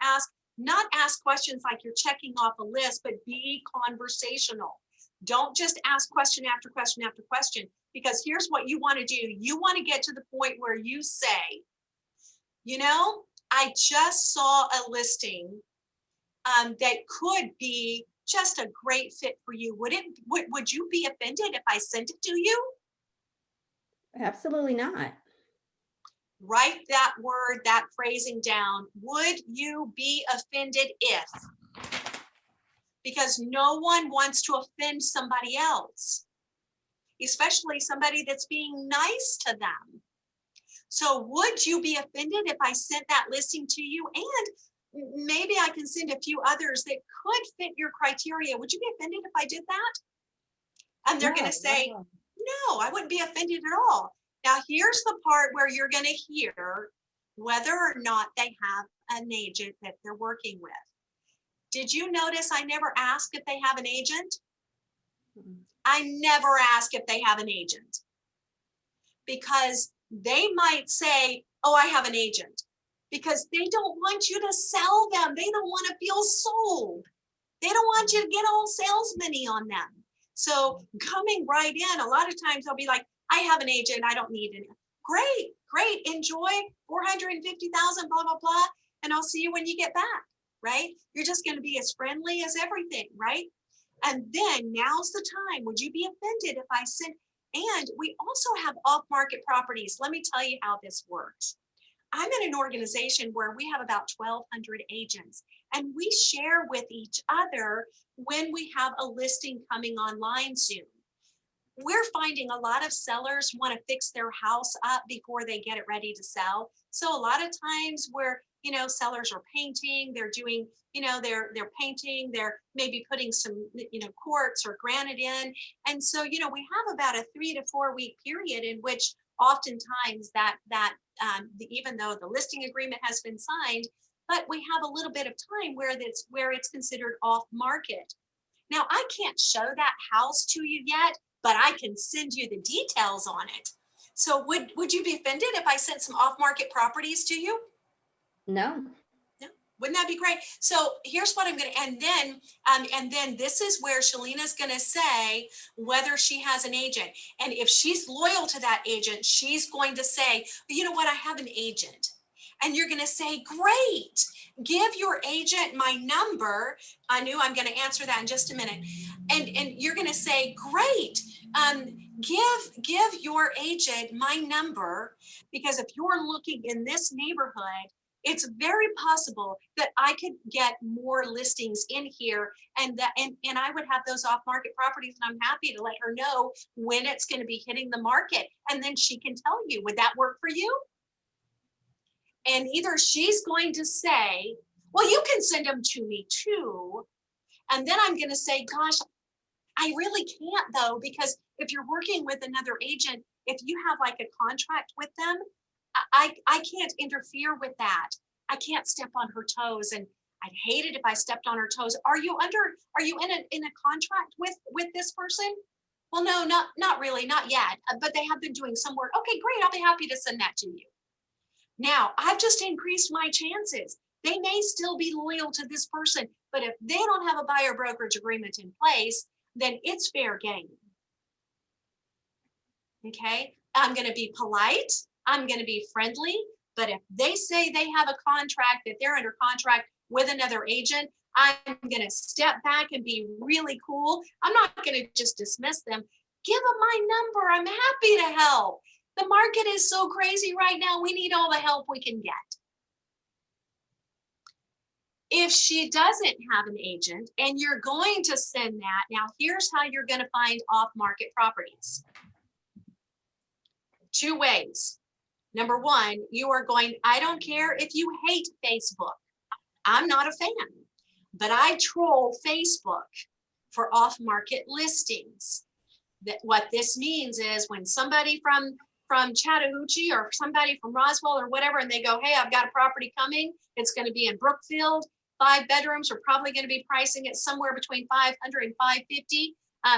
Speaker 2: not ask questions like you're checking off a list, but be conversational. Don't just ask question after question after question, because here's what you want to do. You want to get to the point where you say, you know, I just saw a listing that could be just a great fit for you. Would you be offended if I sent it to you?
Speaker 1: Absolutely not.
Speaker 2: Write that word, that phrasing down. Would you be offended if? Because no one wants to offend somebody else, especially somebody that's being nice to them. So would you be offended if I sent that listing to you? And maybe I can send a few others that could fit your criteria. Would you be offended if I did that? And they're going to say, no, I wouldn't be offended at all. Now, here's the part where you're going to hear whether or not they have an agent that they're working with. Did you notice I never asked if they have an agent? I never ask if they have an agent, because they might say, oh, I have an agent, because they don't want you to sell them. They don't want to feel sold. They don't want you to get all salesman-y on them. So coming right in, a lot of times they'll be like, I have an agent, I don't need it. Great, great, enjoy 450,000, blah, blah, blah. And I'll see you when you get back, right? You're just gonna be as friendly as everything, right? And then now's the time. Would you be offended if I sent? And we also have off-market properties. Let me tell you how this works. I'm in an organization where we have about 1,200 agents, and we share with each other when we have a listing coming online soon. We're finding a lot of sellers want to fix their house up before they get it ready to sell. So a lot of times where, you know, sellers are painting, they're doing, you know, they're painting, they're maybe putting some, you know, quartz or granite in. And so, you know, we have about a 3 to 4 week period in which oftentimes even though the listing agreement has been signed, but we have a little bit of time where it's considered off market. Now, I can't show that house to you yet, but I can send you the details on it. So would you be offended if I sent some off-market properties to you?
Speaker 1: No.
Speaker 2: No, wouldn't that be great? So here's what I'm going to, and then this is where Shalina's going to say whether she has an agent. And if she's loyal to that agent, she's going to say, you know what, I have an agent. And you're going to say, great, give your agent my number. I knew I'm going to answer that in just a minute. And you're going to say, great, give your agent my number, because if you're looking in this neighborhood, it's very possible that I could get more listings in here, and I would have those off-market properties, and I'm happy to let her know when it's going to be hitting the market, and then she can tell you. Would that work for you? And either she's going to say, well, you can send them to me too. And then I'm going to say, gosh, I really can't though, because if you're working with another agent, if you have like a contract with them, I can't interfere with that. I can't step on her toes, and I'd hate it if I stepped on her toes. Are you in a contract with this person? Well, no, not really, not yet, but they have been doing some work. Okay, great, I'll be happy to send that to you. Now, I've just increased my chances. They may still be loyal to this person, but if they don't have a buyer brokerage agreement in place, then it's fair game. Okay, I'm going to be polite. I'm going to be friendly, but if they say they have a contract, that they're under contract with another agent, I'm going to step back and be really cool. I'm not going to just dismiss them. Give them my number. I'm happy to help. The market is so crazy right now. We need all the help we can get. If she doesn't have an agent and you're going to send that, now here's how you're going to find off-market properties. 2 ways. Number one, you are going, I don't care if you hate Facebook. I'm not a fan, but I troll Facebook for off-market listings. That what this means is when somebody from Chattahoochee or somebody from Roswell or whatever, and they go, hey, I've got a property coming. It's going to be in Brookfield, 5 bedrooms. We're probably going to be pricing it somewhere between 500 and 550.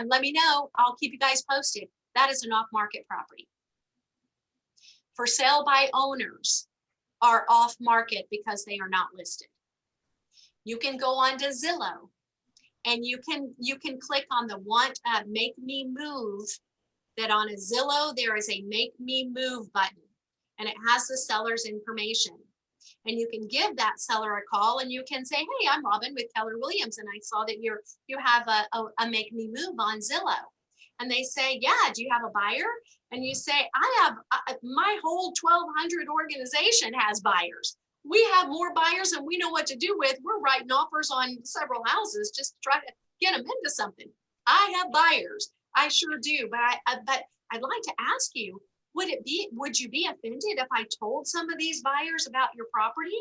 Speaker 2: Let me know. I'll keep you guys posted. That is an off-market property. For sale by owners are off market because they are not listed. You can go on to Zillow and you can click on the make me move. That on a Zillow, there is a make me move button and it has the seller's information. And you can give that seller a call and you can say, hey, I'm Robin with Keller Williams. And I saw that you have a make me move on Zillow. And they say, yeah, do you have a buyer? And you say, I have, my whole 1,200 organization has buyers. We have more buyers than we know what to do with. We're writing offers on several houses just to try to get them into something. I have buyers. I sure do. But I'd like to ask you, would you be offended if I told some of these buyers about your property?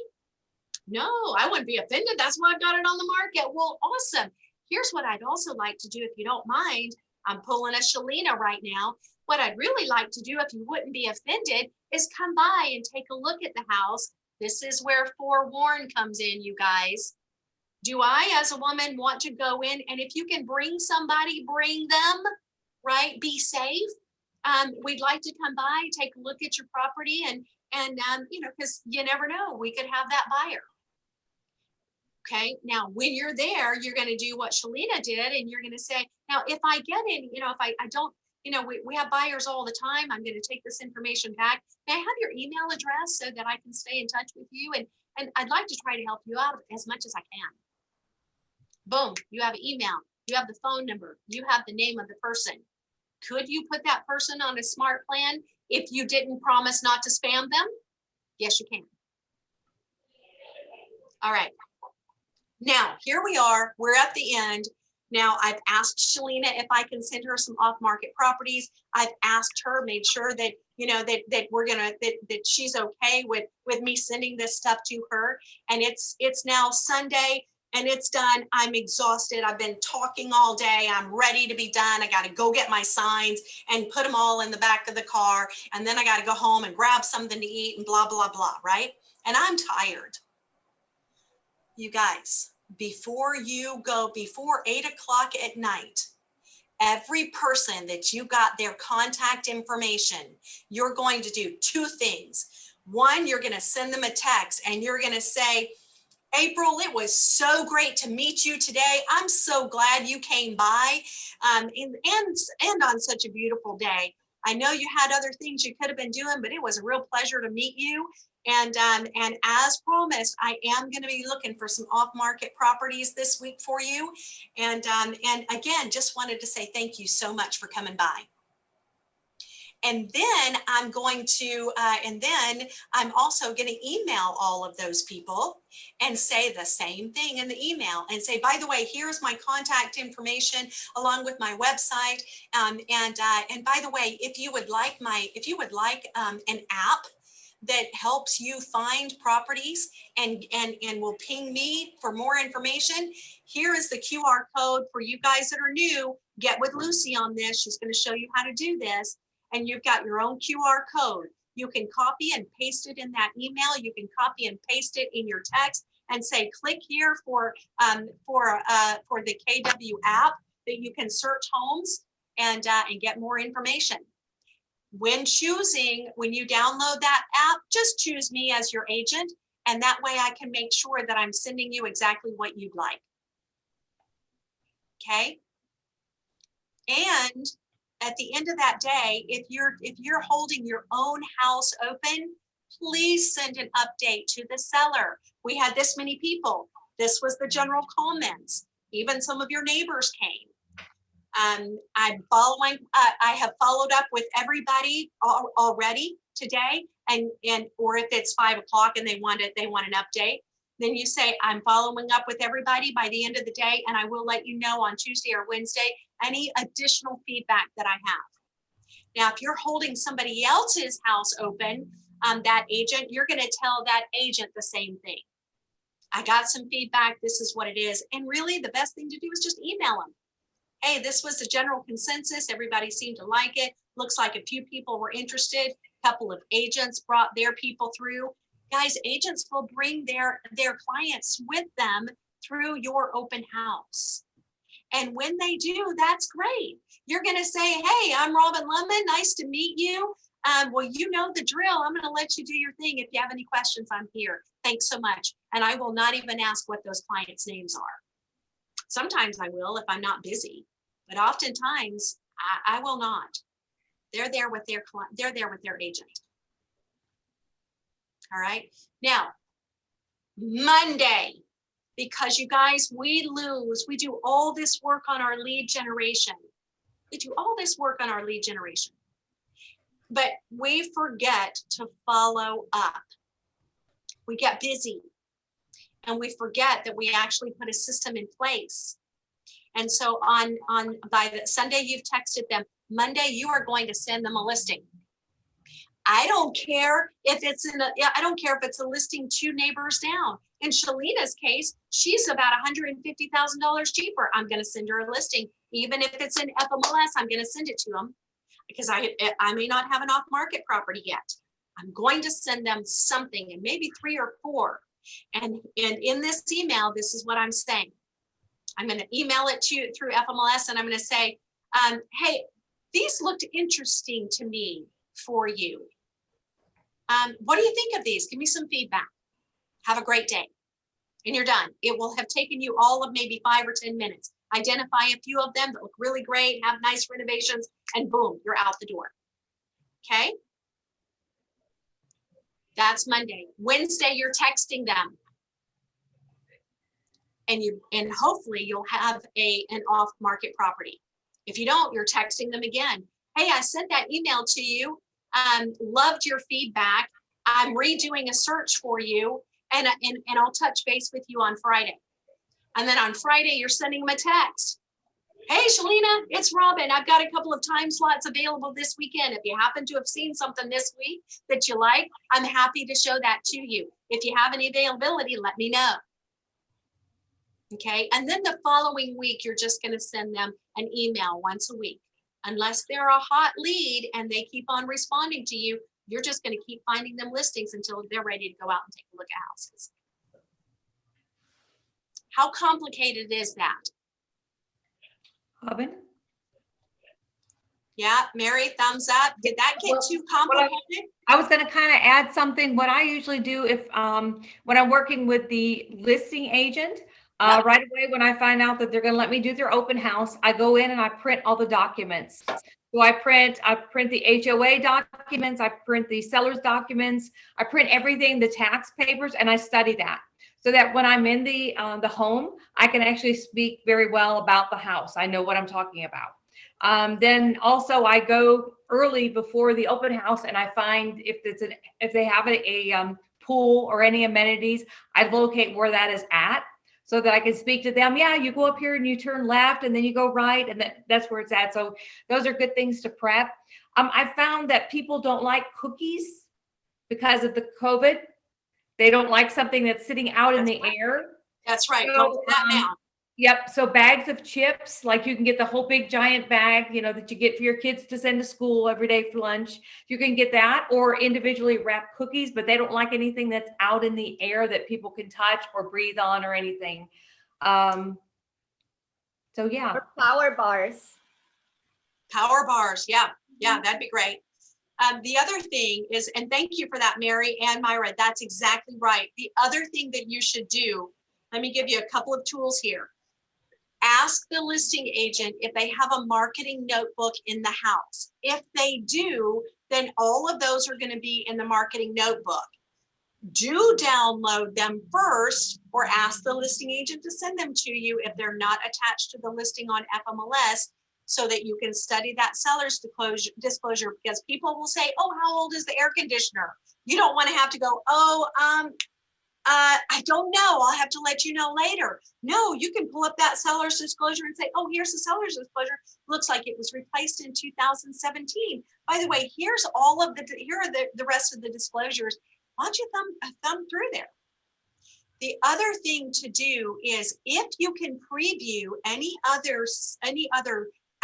Speaker 2: No, I wouldn't be offended. That's why I've got it on the market. Well, awesome. Here's what I'd also like to do, if you don't mind. I'm pulling a Shalina right now. What I'd really like to do, if you wouldn't be offended, is come by and take a look at the house. This is where forewarn comes in, you guys. Do I, as a woman, want to go in? And if you can bring somebody, bring them, right? Be safe. We'd like to come by, take a look at your property, and because you never know, we could have that buyer. Okay, now when you're there, you're going to do what Shalina did, and you're going to say, now, if I get in, if I don't, we have buyers all the time, I'm going to take this information back. May I have your email address so that I can stay in touch with you? And I'd like to try to help you out as much as I can. Boom, you have an email, you have the phone number, you have the name of the person. Could you put that person on a smart plan if you didn't promise not to spam them? Yes, you can. All right. Now, here we are, we're at the end. Now, I've asked Shalina if I can send her some off-market properties. I've asked her, made sure that, that we're gonna, that she's okay with me sending this stuff to her. And it's now Sunday and it's done. I'm exhausted. I've been talking all day. I'm ready to be done. I got to go get my signs and put them all in the back of the car. And then I got to go home and grab something to eat and blah, blah, blah, right? And I'm tired. You guys, before 8 o'clock at night, every person that you got their contact information, you're going to do 2 things. One, you're going to send them a text and you're going to say, April, it was so great to meet you today. I'm so glad you came by and on such a beautiful day. I know you had other things you could have been doing, but it was a real pleasure to meet you. And as promised, I am going to be looking for some off-market properties this week for you. And again, just wanted to say thank you so much for coming by. And then I'm also going to email all of those people and say the same thing in the email and say, by the way, here's my contact information along with my website. And by the way, if you would like an app that helps you find properties and will ping me for more information, here is the QR code for you guys that are new. Get with Lucy on this. She's going to show you how to do this. And you've got your own QR code. You can copy and paste it in that email. You can copy and paste it in your text and say, click here for the KW app that you can search homes and get more information. When you download that app, just choose me as your agent. And that way I can make sure that I'm sending you exactly what you'd like. Okay. And at the end of that day, if you're holding your own house open, please send an update to the seller. We had this many people. This was the general comments. Even some of your neighbors came. I have followed up with everybody already today, or if it's 5 o'clock and they want an update, then you say, I'm following up with everybody by the end of the day, and I will let you know on Tuesday or Wednesday any additional feedback that I have. Now, if you're holding somebody else's house open, that agent, you're going to tell that agent the same thing. I got some feedback. This is what it is. And really, the best thing to do is just email them. Hey, this was the general consensus. Everybody seemed to like it. Looks like a few people were interested. A couple of agents brought their people through. Guys, agents will bring their clients with them through your open house. And when they do, that's great. You're going to say, hey, I'm Robin Lemon. Nice to meet you. Well, you know the drill. I'm going to let you do your thing. If you have any questions, I'm here. Thanks so much. And I will not even ask what those clients' names are. Sometimes I will if I'm not busy, but oftentimes I will not. They're there with their agent. All right. Now, Monday, because you guys, we do all this work on our lead generation. But we forget to follow up. We get busy and we forget that we actually put a system in place. And so by the Sunday, you've texted them. Monday, you are going to send them a listing. I don't care if it's a listing 2 neighbors down. In Shalina's case, she's about $150,000 cheaper. I'm going to send her a listing. Even if it's in FMLS, I'm going to send it to them because I may not have an off-market property yet. I'm going to send them something, and maybe 3 or 4. And in this email, this is what I'm saying. I'm going to email it to you through FMLS, and I'm going to say, hey, these looked interesting to me for you. What do you think of these? Give me some feedback. Have a great day. And you're done. It will have taken you all of maybe 5 or 10 minutes. Identify a few of them that look really great, have nice renovations, and boom, you're out the door. Okay? That's Monday. Wednesday, you're texting them. And hopefully you'll have an off-market property. If you don't, you're texting them again. Hey, I sent that email to you. Loved your feedback. I'm redoing a search for you, and I'll touch base with you on Friday. And then on Friday, you're sending them a text. Hey, Shalina, it's Robin. I've got a couple of time slots available this weekend. If you happen to have seen something this week that you like, I'm happy to show that to you. If you have any availability, let me know. Okay, and then the following week, you're just going to send them an email once a week. Unless they're a hot lead and they keep on responding to you, you're just going to keep finding them listings until they're ready to go out and take a look at houses. How complicated is that?
Speaker 5: Robin?
Speaker 2: Yeah, Mary, thumbs up. Did that get too complicated?
Speaker 5: I was going to kind of add something. What I usually do if when I'm working with the listing agent, right away when I find out that they're going to let me do their open house, I go in and I print all the documents. So I print the HOA documents, I print the seller's documents, I print everything, the tax papers, and I study that. So that when I'm in the home, I can actually speak very well about the house. I know what I'm talking about. Then also I go early before the open house and I find if they have a pool or any amenities, I locate where that is at so that I can speak to them. Yeah, you go up here and you turn left and then you go right and that's where it's at. So those are good things to prep. I found that people don't like cookies because of the COVID. They don't like something that's sitting out in the air.
Speaker 2: That's right.
Speaker 5: So,
Speaker 2: Don't do that now.
Speaker 5: Yep. So bags of chips, like you can get the whole big giant bag, that you get for your kids to send to school every day for lunch. You can get that, or individually wrapped cookies, but they don't like anything that's out in the air that people can touch or breathe on or anything. So yeah.
Speaker 6: Or power bars.
Speaker 2: Power bars. Yeah. Yeah. That'd be great. The other thing is, and thank you for that, Mary and Myra, that's exactly right. The other thing that you should do, let me give you a couple of tools here. Ask the listing agent if they have a marketing notebook in the house. If they do, then all of those are going to be in the marketing notebook. Do download them first or ask the listing agent to send them to you if they're not attached to the listing on FMLS, so that you can study that seller's disclosure, because people will say, oh, how old is the air conditioner? You don't want to have to go, I don't know. I'll have to let you know later. No, you can pull up that seller's disclosure and say, oh, here's the seller's disclosure. Looks like it was replaced in 2017. By the way, here's all of here are the rest of the disclosures. Why don't you thumb through there? The other thing to do is, if you can preview any other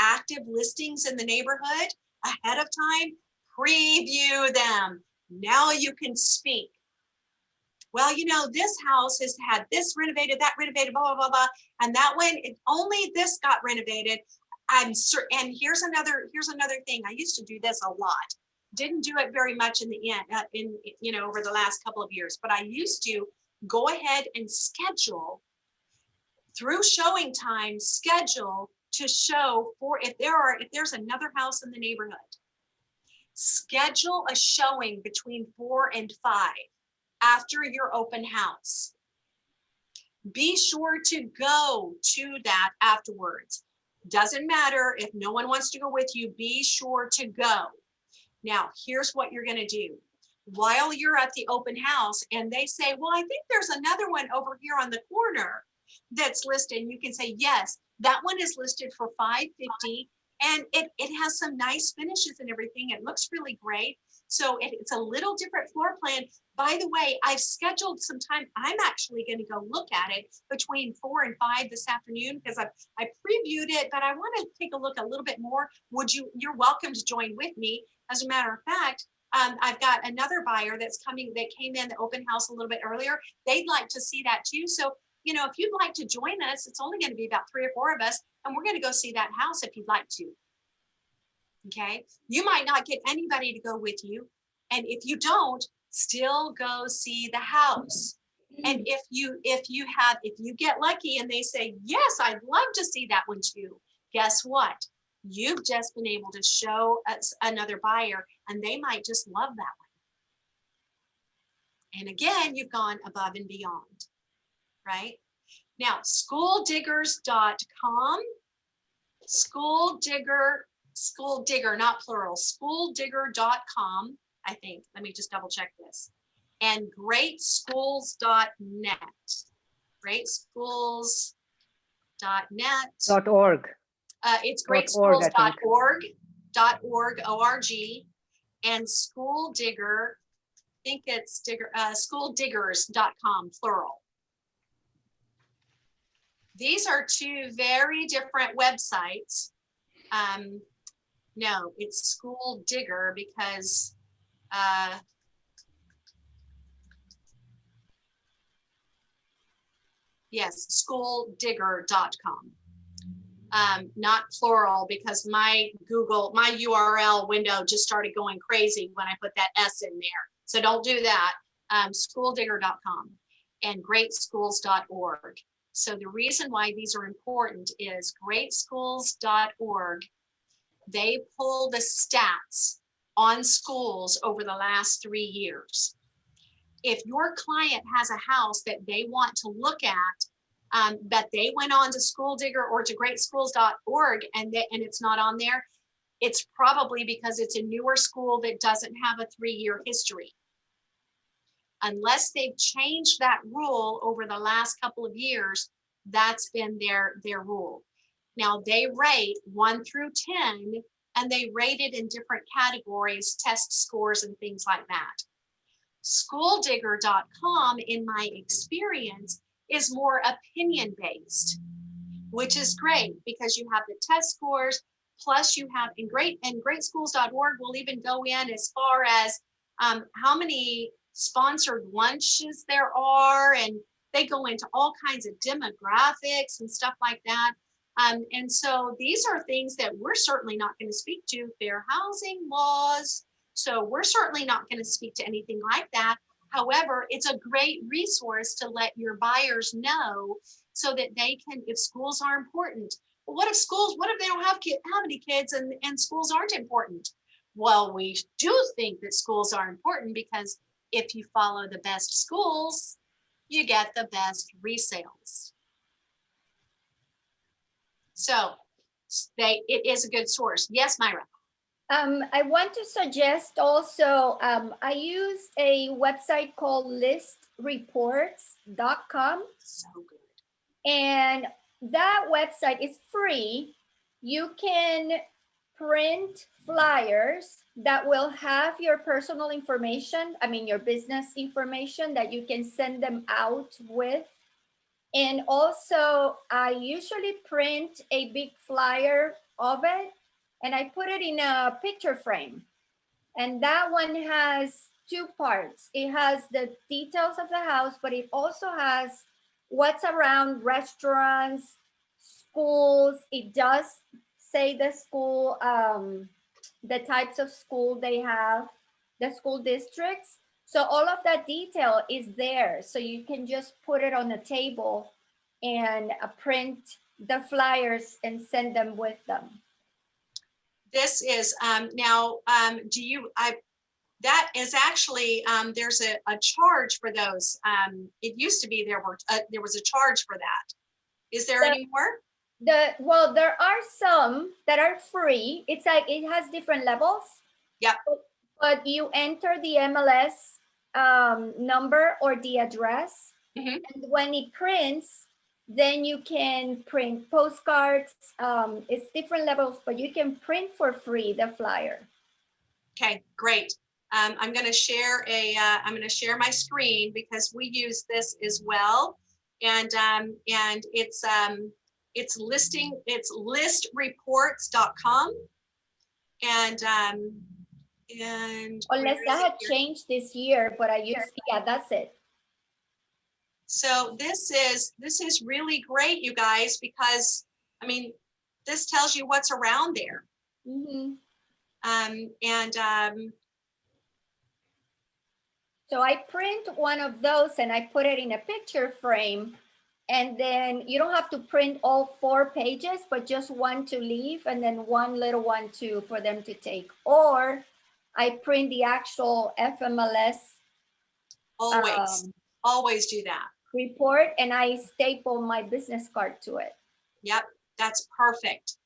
Speaker 2: active listings in the neighborhood ahead of time, preview them. Now you can speak. Well, this house has had this renovated, that renovated, blah, blah, blah, blah. And that one, only this got renovated. And here's another thing. I used to do this a lot. Didn't do it very much in the end, over the last couple of years, but I used to go ahead and schedule through showing time, schedule to show for if there's another house in the neighborhood. Schedule a showing between 4 and 5 after your open house. Be sure to go to that afterwards. Doesn't matter if no one wants to go with you, be sure to go. Now, here's what you're going to do. While you're at the open house and they say, well, I think there's another one over here on the corner that's listed, you can say, yes, that one is listed for $550, and it has some nice finishes and everything. It looks really great. So it's a little different floor plan. By the way, I've scheduled some time. I'm actually going to go look at it between 4 and 5 this afternoon, because I previewed it, but I want to take a look a little bit more. You're welcome to join with me. As a matter of fact, I've got another buyer that came in the open house a little bit earlier. They'd like to see that too. So, if you'd like to join us, it's only going to be about 3 or 4 of us, and we're going to go see that house if you'd like to. Okay. You might not get anybody to go with you. And if you don't, still go see the house. And if you get lucky and they say, yes, I'd love to see that one too, guess what? You've just been able to show us another buyer, and they might just love that one. And again, you've gone above and beyond, right? Now, schooldiggers.com, schooldigger, not plural, schooldigger.com, I think. Let me just double check this. And greatschools.net, greatschools.net.
Speaker 7: .org.
Speaker 2: It's greatschools.org, O-R-G, and School Digger, I think it's schooldiggers.com, plural. These are 2 very different websites. No, it's School Digger because yes, schooldigger.com. Not plural, because my URL window just started going crazy when I put that S in there. So don't do that. Schooldigger.com and greatschools.org. So the reason why these are important is greatschools.org. they pull the stats on schools over the last 3 years. If your client has a house that they want to look at, but they went on to School Digger or to greatschools.org and it's not on there, it's probably because it's a newer school that doesn't have a 3-year history. Unless they've changed that rule over the last couple of years, that's been their rule. Now they rate 1 through 10, and they rate it in different categories, test scores and things like that. SchoolDigger.com, in my experience, is more opinion based, which is great because you have the test scores, plus you have and greatschools.org will even go in as far as how many sponsored lunches there are, and they go into all kinds of demographics and stuff like that. And so these are things that we're certainly not going to speak to, fair housing laws. So we're certainly not going to speak to anything like that. However, it's a great resource to let your buyers know so that they can, if schools are important. Well, what if they don't have any kids and schools aren't important? Well, we do think that schools are important because if you follow the best schools, you get the best resales. So it is a good source. Yes, Myra.
Speaker 6: I want to suggest also, I use a website called listreports.com.
Speaker 2: So good.
Speaker 6: And that website is free. You can print flyers that will have your personal information, your business information that you can send them out with. And also, I usually print a big flyer of it and I put it in a picture frame. And that one has 2 parts. It has the details of the house, but it also has what's around restaurants, schools. It does say the school, the types of school they have, the school districts. So all of that detail is there. So you can just put it on the table and print the flyers and send them with them.
Speaker 2: This is that is actually, there's a charge for those. It used to be there was a charge for that. Is there any more?
Speaker 6: Well, there are some that are free. It's like, it has different levels.
Speaker 2: Yeah.
Speaker 6: But you enter the MLS number or the address.
Speaker 2: Mm-hmm.
Speaker 6: And when it prints, then you can print postcards. It's different levels, but you can print for free the flyer.
Speaker 2: Okay, great. I'm going to share I'm going to share my screen because we use this as well, and it's listreports.com, and
Speaker 6: unless that had changed this year, but I used, yeah, that's it.
Speaker 2: So this is really great, you guys, because this tells you what's around there.
Speaker 6: Mm-hmm. So I print one of those and I put it in a picture frame, and then you don't have to print all 4 pages, but just one to leave and then one little one for them to take. Or I print the actual FMLS.
Speaker 2: Always do that.
Speaker 6: Report, and I staple my business card to it.
Speaker 2: Yep, that's perfect.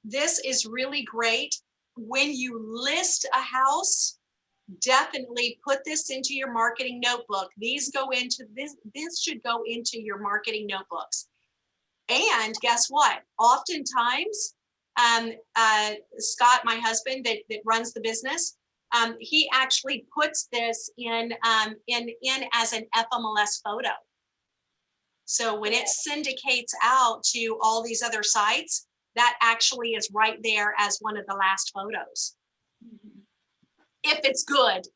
Speaker 2: This is really great. When you list a house, definitely put this into your marketing notebook. These go into this should go into your marketing notebooks. And guess what? Oftentimes, Scott, my husband that runs the business, he actually puts this in as an FMLS photo. So when it syndicates out to all these other sites, that actually is right there as one of the last photos. Mm-hmm. If it's good.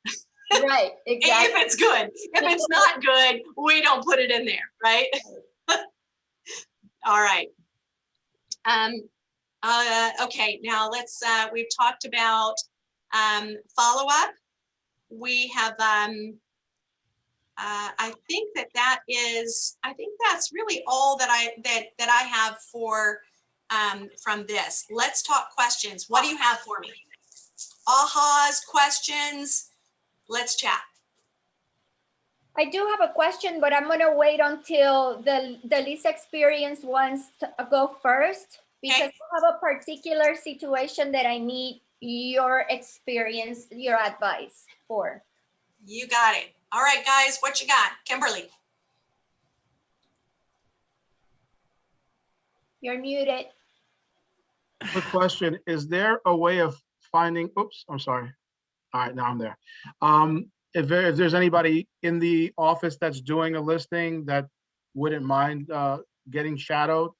Speaker 6: Right, exactly.
Speaker 2: If it's good. If it's not good, we don't put it in there, right? All right. Okay, now let's, we've talked about follow-up. We have, I think that's really all that I have for from this. Let's talk questions. What do you have for me? Ahas, questions? Let's chat.
Speaker 6: I do have a question, but I'm gonna wait until the least experienced ones to go first, because I have a particular situation that I need your experience, your advice for.
Speaker 2: You got it. All right, guys, what you got? Kimberly.
Speaker 6: You're muted.
Speaker 4: Quick question, is there a way of finding, oops, I'm sorry. All right, now I'm there. If there's anybody in the office that's doing a listing that wouldn't mind getting shadowed,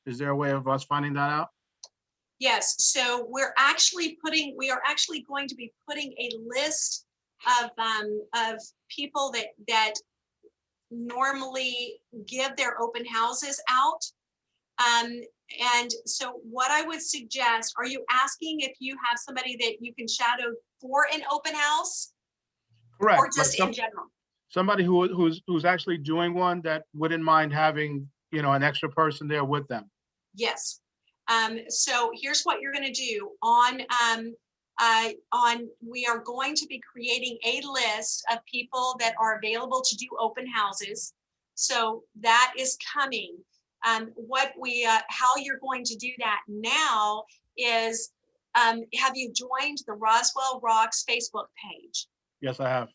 Speaker 4: is there a way of us finding that out?
Speaker 2: Yes, so we are actually going to be putting a list of people that normally give their open houses out. And so what I would suggest, are you asking if you have somebody that you can shadow for an open house?
Speaker 4: Correct.
Speaker 2: Or just in general?
Speaker 4: Somebody who's actually doing one that wouldn't mind having, you know, an extra person there with them.
Speaker 2: Yes. So here's what you're going to do we are going to be creating a list of people that are available to do open houses. So that is coming. How you're going to do that now is, have you joined the Roswell Rocks Facebook page?
Speaker 4: Yes, I have.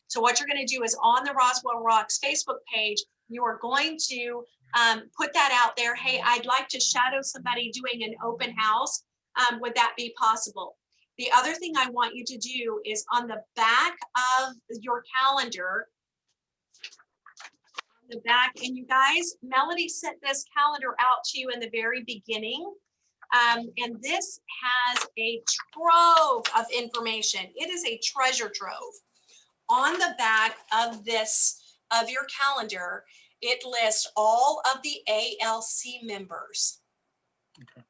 Speaker 2: So what you're going to do is on the Roswell Rocks Facebook page, you are going to put that out there. Hey, I'd like to shadow somebody doing an open house. Would that be possible? The other thing I want you to do is on the back of your calendar, the back, and you guys, Melody sent this calendar out to you in the very beginning. And this has a trove of information. It is a treasure trove. On the back of your calendar, it lists all of the ALC members.
Speaker 4: Okay.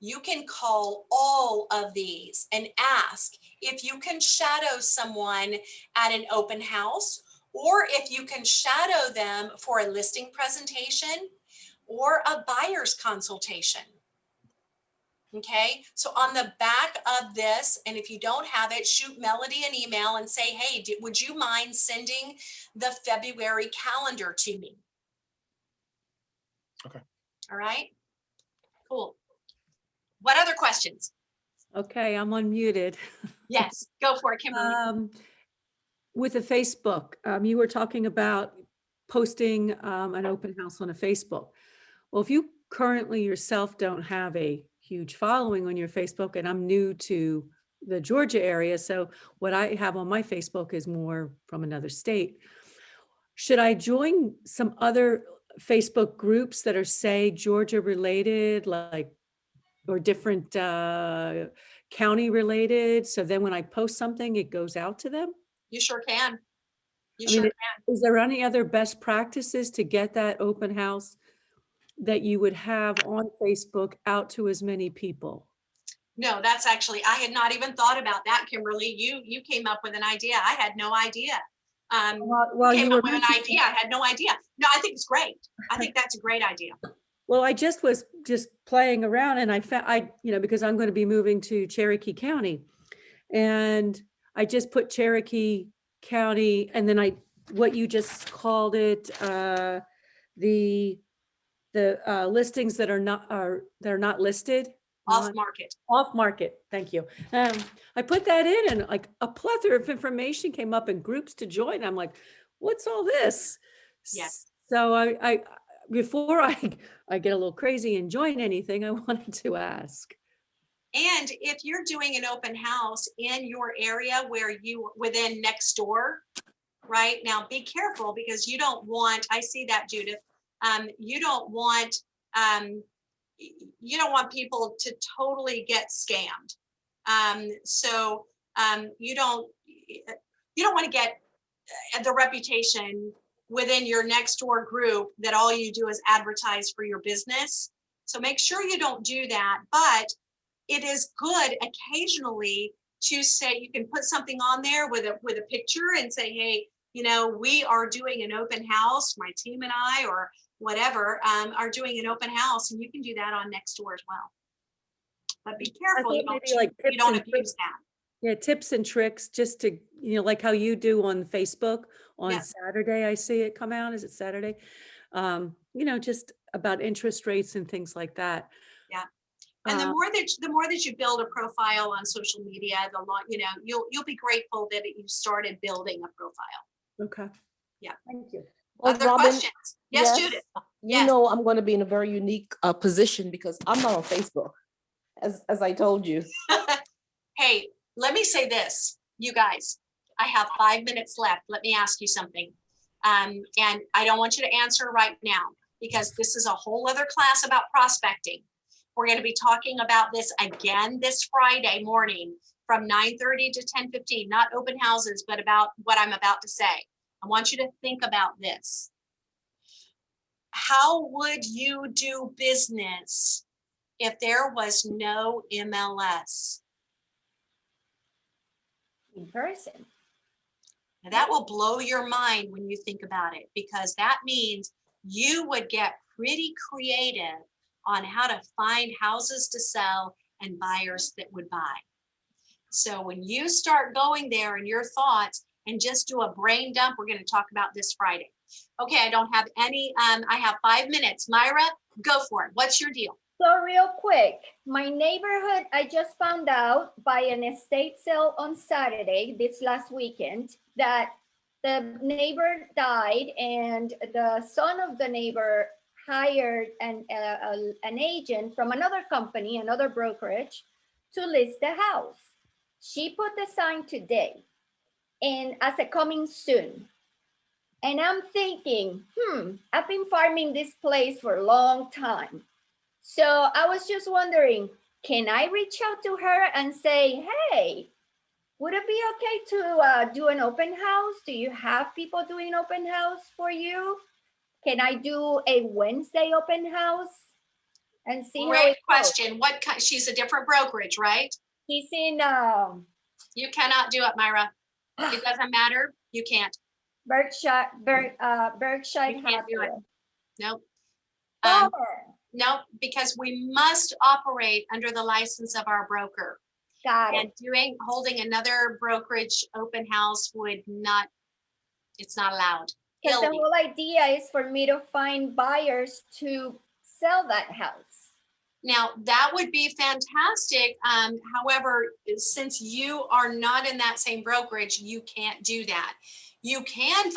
Speaker 2: You can call all of these and ask if you can shadow someone at an open house, or if you can shadow them for a listing presentation or a buyer's consultation. Okay, so on the back of this, and if you don't have it, shoot Melody an email and say, hey, would you mind sending the February calendar to me?
Speaker 4: Okay.
Speaker 2: All right, cool. What other questions?
Speaker 3: Okay, I'm unmuted.
Speaker 2: Yes, go for it, Kimberly.
Speaker 3: With the Facebook, you were talking about posting an open house on a Facebook. Well, if you currently yourself don't have a huge following on your Facebook, and I'm new to the Georgia area, so what I have on my Facebook is more from another state. Should I join some other Facebook groups that are, say, Georgia related, like, or different county related? So then when I post something, it goes out to them?
Speaker 2: You sure can.
Speaker 3: I mean, is there any other best practices to get that open house that you would have on Facebook out to as many people?
Speaker 2: No, that's actually, I had not even thought about that, Kimberly. You came up with an idea. I had no idea.
Speaker 3: Well,
Speaker 2: you came up with an idea. I had no idea. No, I think it's great. I think that's a great idea.
Speaker 3: Well, I was playing around, and I found, because I'm going to be moving to Cherokee County, and I just put Cherokee County, and then what you just called it, the listings that are not listed.
Speaker 2: Off market.
Speaker 3: Off market. Thank you. I put that in, and like a plethora of information came up in groups to join. I'm like, what's all this?
Speaker 2: Yes.
Speaker 3: So I before I get a little crazy and join anything, I wanted to ask.
Speaker 2: And if you're doing an open house in your area where within next door, right now, be careful, because you don't want, I see that, Judith, you don't want people to totally get scammed. So you don't want to get the reputation within your next door group that all you do is advertise for your business. So make sure you don't do that. But it is good occasionally to say, you can put something on there with a picture and say, hey, we are doing an open house, my team and I, or whatever, are doing an open house, and you can do that on Nextdoor as well. But be careful, you
Speaker 3: thought
Speaker 2: don't,
Speaker 3: maybe like
Speaker 2: you
Speaker 3: tips
Speaker 2: don't
Speaker 3: and
Speaker 2: abuse that.
Speaker 3: Yeah, tips and tricks just to, like how you do on Facebook on
Speaker 2: Yeah.
Speaker 3: Saturday, I see it come out. Is it Saturday? Just about interest rates and things like that.
Speaker 2: Yeah. And the
Speaker 3: Uh,
Speaker 2: more that you build a profile on social media, the long, you'll be grateful that you started building a profile.
Speaker 3: Okay.
Speaker 2: Yeah.
Speaker 3: Thank you.
Speaker 9: Well,
Speaker 2: Other
Speaker 9: Robin,
Speaker 2: questions? Yes, Judith.
Speaker 9: you
Speaker 2: Yes.
Speaker 9: know I'm going to be in a very unique position because I'm not on Facebook, as I told you.
Speaker 2: Hey, let me say this, you guys, I have 5 minutes left. Let me ask you something. And I don't want you to answer right now because this is a whole other class about prospecting. We're going to be talking about this again this Friday morning from 9:30 to 10:15, not open houses, but about what I'm about to say. I want you to think about this. How would you do business if there was no MLS?
Speaker 6: In person.
Speaker 2: Now, that will blow your mind when you think about it, because that means you would get pretty creative on how to find houses to sell and buyers that would buy. So when you start going there in your thoughts and just do a brain dump, we're going to talk about this Friday. Okay, I don't have any, I have 5 minutes. Myra, go for it. What's your deal?
Speaker 6: So real quick, my neighborhood, I just found out by an estate sale on Saturday, this last weekend, that the neighbor died and the son of the neighbor hired an agent from another company, another brokerage, to list the house. She put the sign today and as a coming soon. And I'm thinking, I've been farming this place for a long time. So I was just wondering, can I reach out to her and say, hey, would it be okay to do an open house? Do you have people doing open house for you? Can I do a Wednesday open house and see how
Speaker 2: Great
Speaker 6: it goes?
Speaker 2: question. What kind? She's a different brokerage, right?
Speaker 6: She's in
Speaker 2: You cannot do it, Myra. It doesn't matter. You can't.
Speaker 6: Berkshire
Speaker 2: You can't do it.
Speaker 6: Hathaway.
Speaker 2: Nope.
Speaker 6: Bummer.
Speaker 2: Nope, because we must operate under the license of our broker.
Speaker 6: Got
Speaker 2: And
Speaker 6: it.
Speaker 2: holding another brokerage open house would not, it's not allowed.
Speaker 6: Because the
Speaker 2: Illegal.
Speaker 6: whole idea is for me to find buyers to sell that house.
Speaker 2: Now, that would be fantastic. However, since you are not in that same brokerage, you can't do that. You can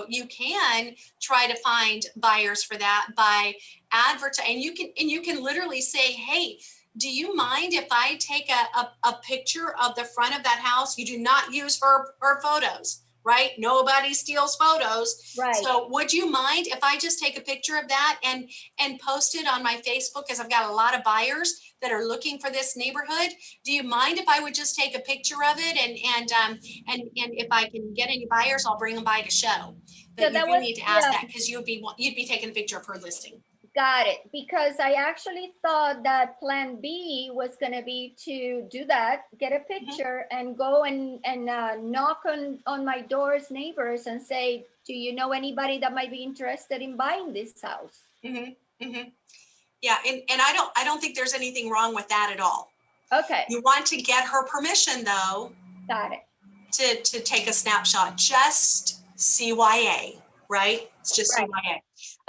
Speaker 2: you can try to find buyers for that by advertising. And you can literally say, hey, do you mind if I take a picture of the front of that house? You do not use her photos, right? Nobody steals photos.
Speaker 6: Right.
Speaker 2: So would you mind if I just take a picture of that and post it on my Facebook, because I've got a lot of buyers that are looking for this neighborhood? Do you mind if I would just take a picture of it and if I can get any buyers, I'll bring them by to show. But
Speaker 6: So
Speaker 2: you
Speaker 6: that
Speaker 2: do
Speaker 6: was-
Speaker 2: need to ask
Speaker 6: yeah.
Speaker 2: that, because you'd be taking a picture of her listing.
Speaker 6: Got it. Because I actually thought that plan B was going to be to do that, get a picture and go and knock on my doors, neighbors, and say, do you know anybody that might be interested in buying this house?
Speaker 2: Yeah, and I don't think there's anything wrong with that at all.
Speaker 6: Okay,
Speaker 2: You want to get her permission though
Speaker 6: got it.
Speaker 2: to take a snapshot, just CYA, right? It's just
Speaker 6: Right.
Speaker 2: CYA.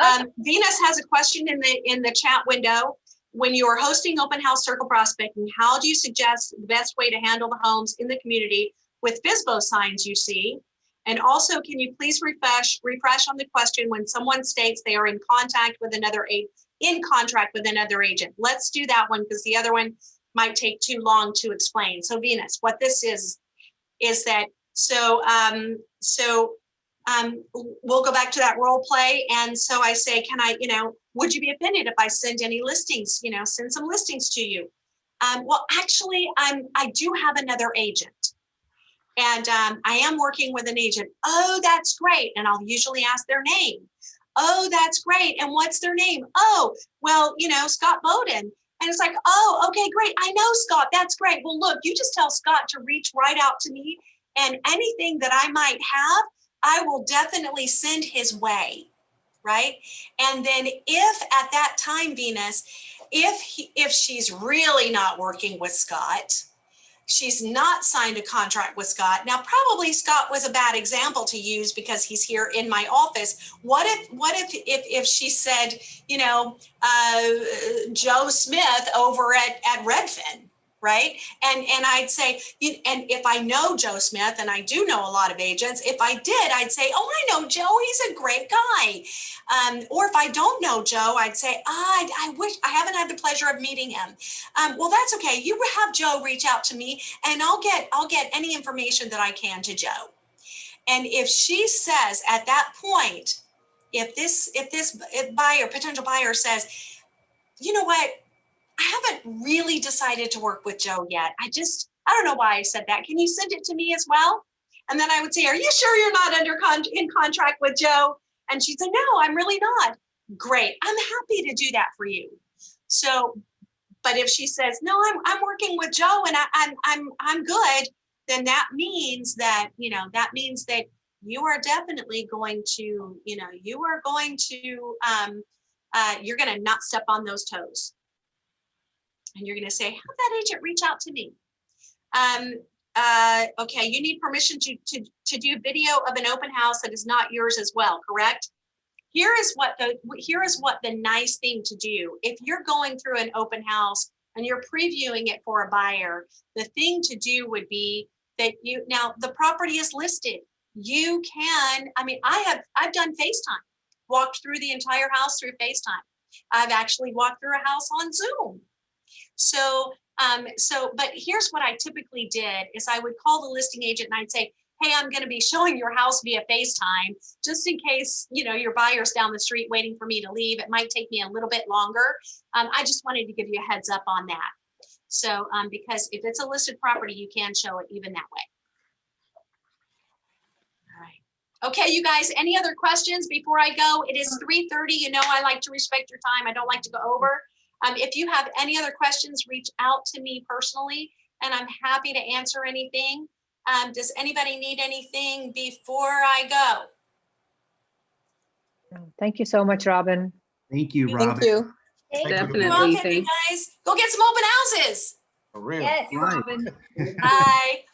Speaker 6: Okay.
Speaker 2: Venus has a question in the chat window. When you are hosting open house circle prospecting, how do you suggest the best way to handle the homes in the community with FSBO signs you see? And also, can you please refresh on the question when someone states they are in contract with another agent? Let's do that one, because the other one might take too long to explain. So Venus, what this is that, we'll go back to that role play. And so I say, would you be offended if I send any listings, send some listings to you? Well, actually, I do have another agent. And I am working with an agent. Oh, that's great. And I'll usually ask their name. Oh, that's great. And what's their name? Oh, well, Scott Bowden. And it's like, oh, okay, great. I know Scott. That's great. Well, look, you just tell Scott to reach right out to me, and anything that I might have, I will definitely send his way. right? And then if at that time, Venus, if she's really not working with Scott, she's not signed a contract with Scott. Now, probably Scott was a bad example to use because he's here in my office. What if she said, you know, Joe Smith over at Redfin, right? And I'd say, and if I know Joe Smith, and I do know a lot of agents, if I did, I'd say, oh, I know Joe, he's a great guy. Or if I don't know Joe, I'd say, I wish I haven't had the pleasure of meeting him. Well, that's okay. You have Joe reach out to me, and I'll get any information that I can to Joe. And if she says at that point, if this potential buyer says, you know what, I haven't really decided to work with Joe yet. I don't know why I said that. Can you send it to me as well? And then I would say, are you sure you're not in contract with Joe? And she'd say, no, I'm really not. Great. I'm happy to do that for you. So, but if she says, no, I'm working with Joe and I'm good, then that means that, you know, you are definitely going to, you know, you're going to not step on those toes. And you're going to say, have that agent reach out to me. Okay, you need permission to do video of an open house that is not yours as well, correct? Here is what the nice thing to do. If you're going through an open house and you're previewing it for a buyer, the thing to do would be that now the property is listed. You can, I mean, I've done FaceTime, walked through the entire house through FaceTime. I've actually walked through a house on Zoom. So, but here's what I typically did is I would call the listing agent and I'd say, hey, I'm going to be showing your house via FaceTime, just in case, you know, your buyer's down the street waiting for me to leave. It might take me a little bit longer. I just wanted to give you a heads up on that. So, because if it's a listed property, you can show it even that way. All right. Okay, you guys, any other questions before I go? It is 3:30. You know, I like to respect your time. I don't like to go over. If you have any other questions, reach out to me personally, and I'm happy to answer anything. Does anybody need anything before I go?
Speaker 7: Thank you so much, Robin.
Speaker 8: Thank you, Robin.
Speaker 9: Thank you.
Speaker 2: You're
Speaker 12: Definitely.
Speaker 2: welcome, you guys. Go get some open houses.
Speaker 4: For real.
Speaker 6: Yes.
Speaker 8: Right.
Speaker 2: Bye.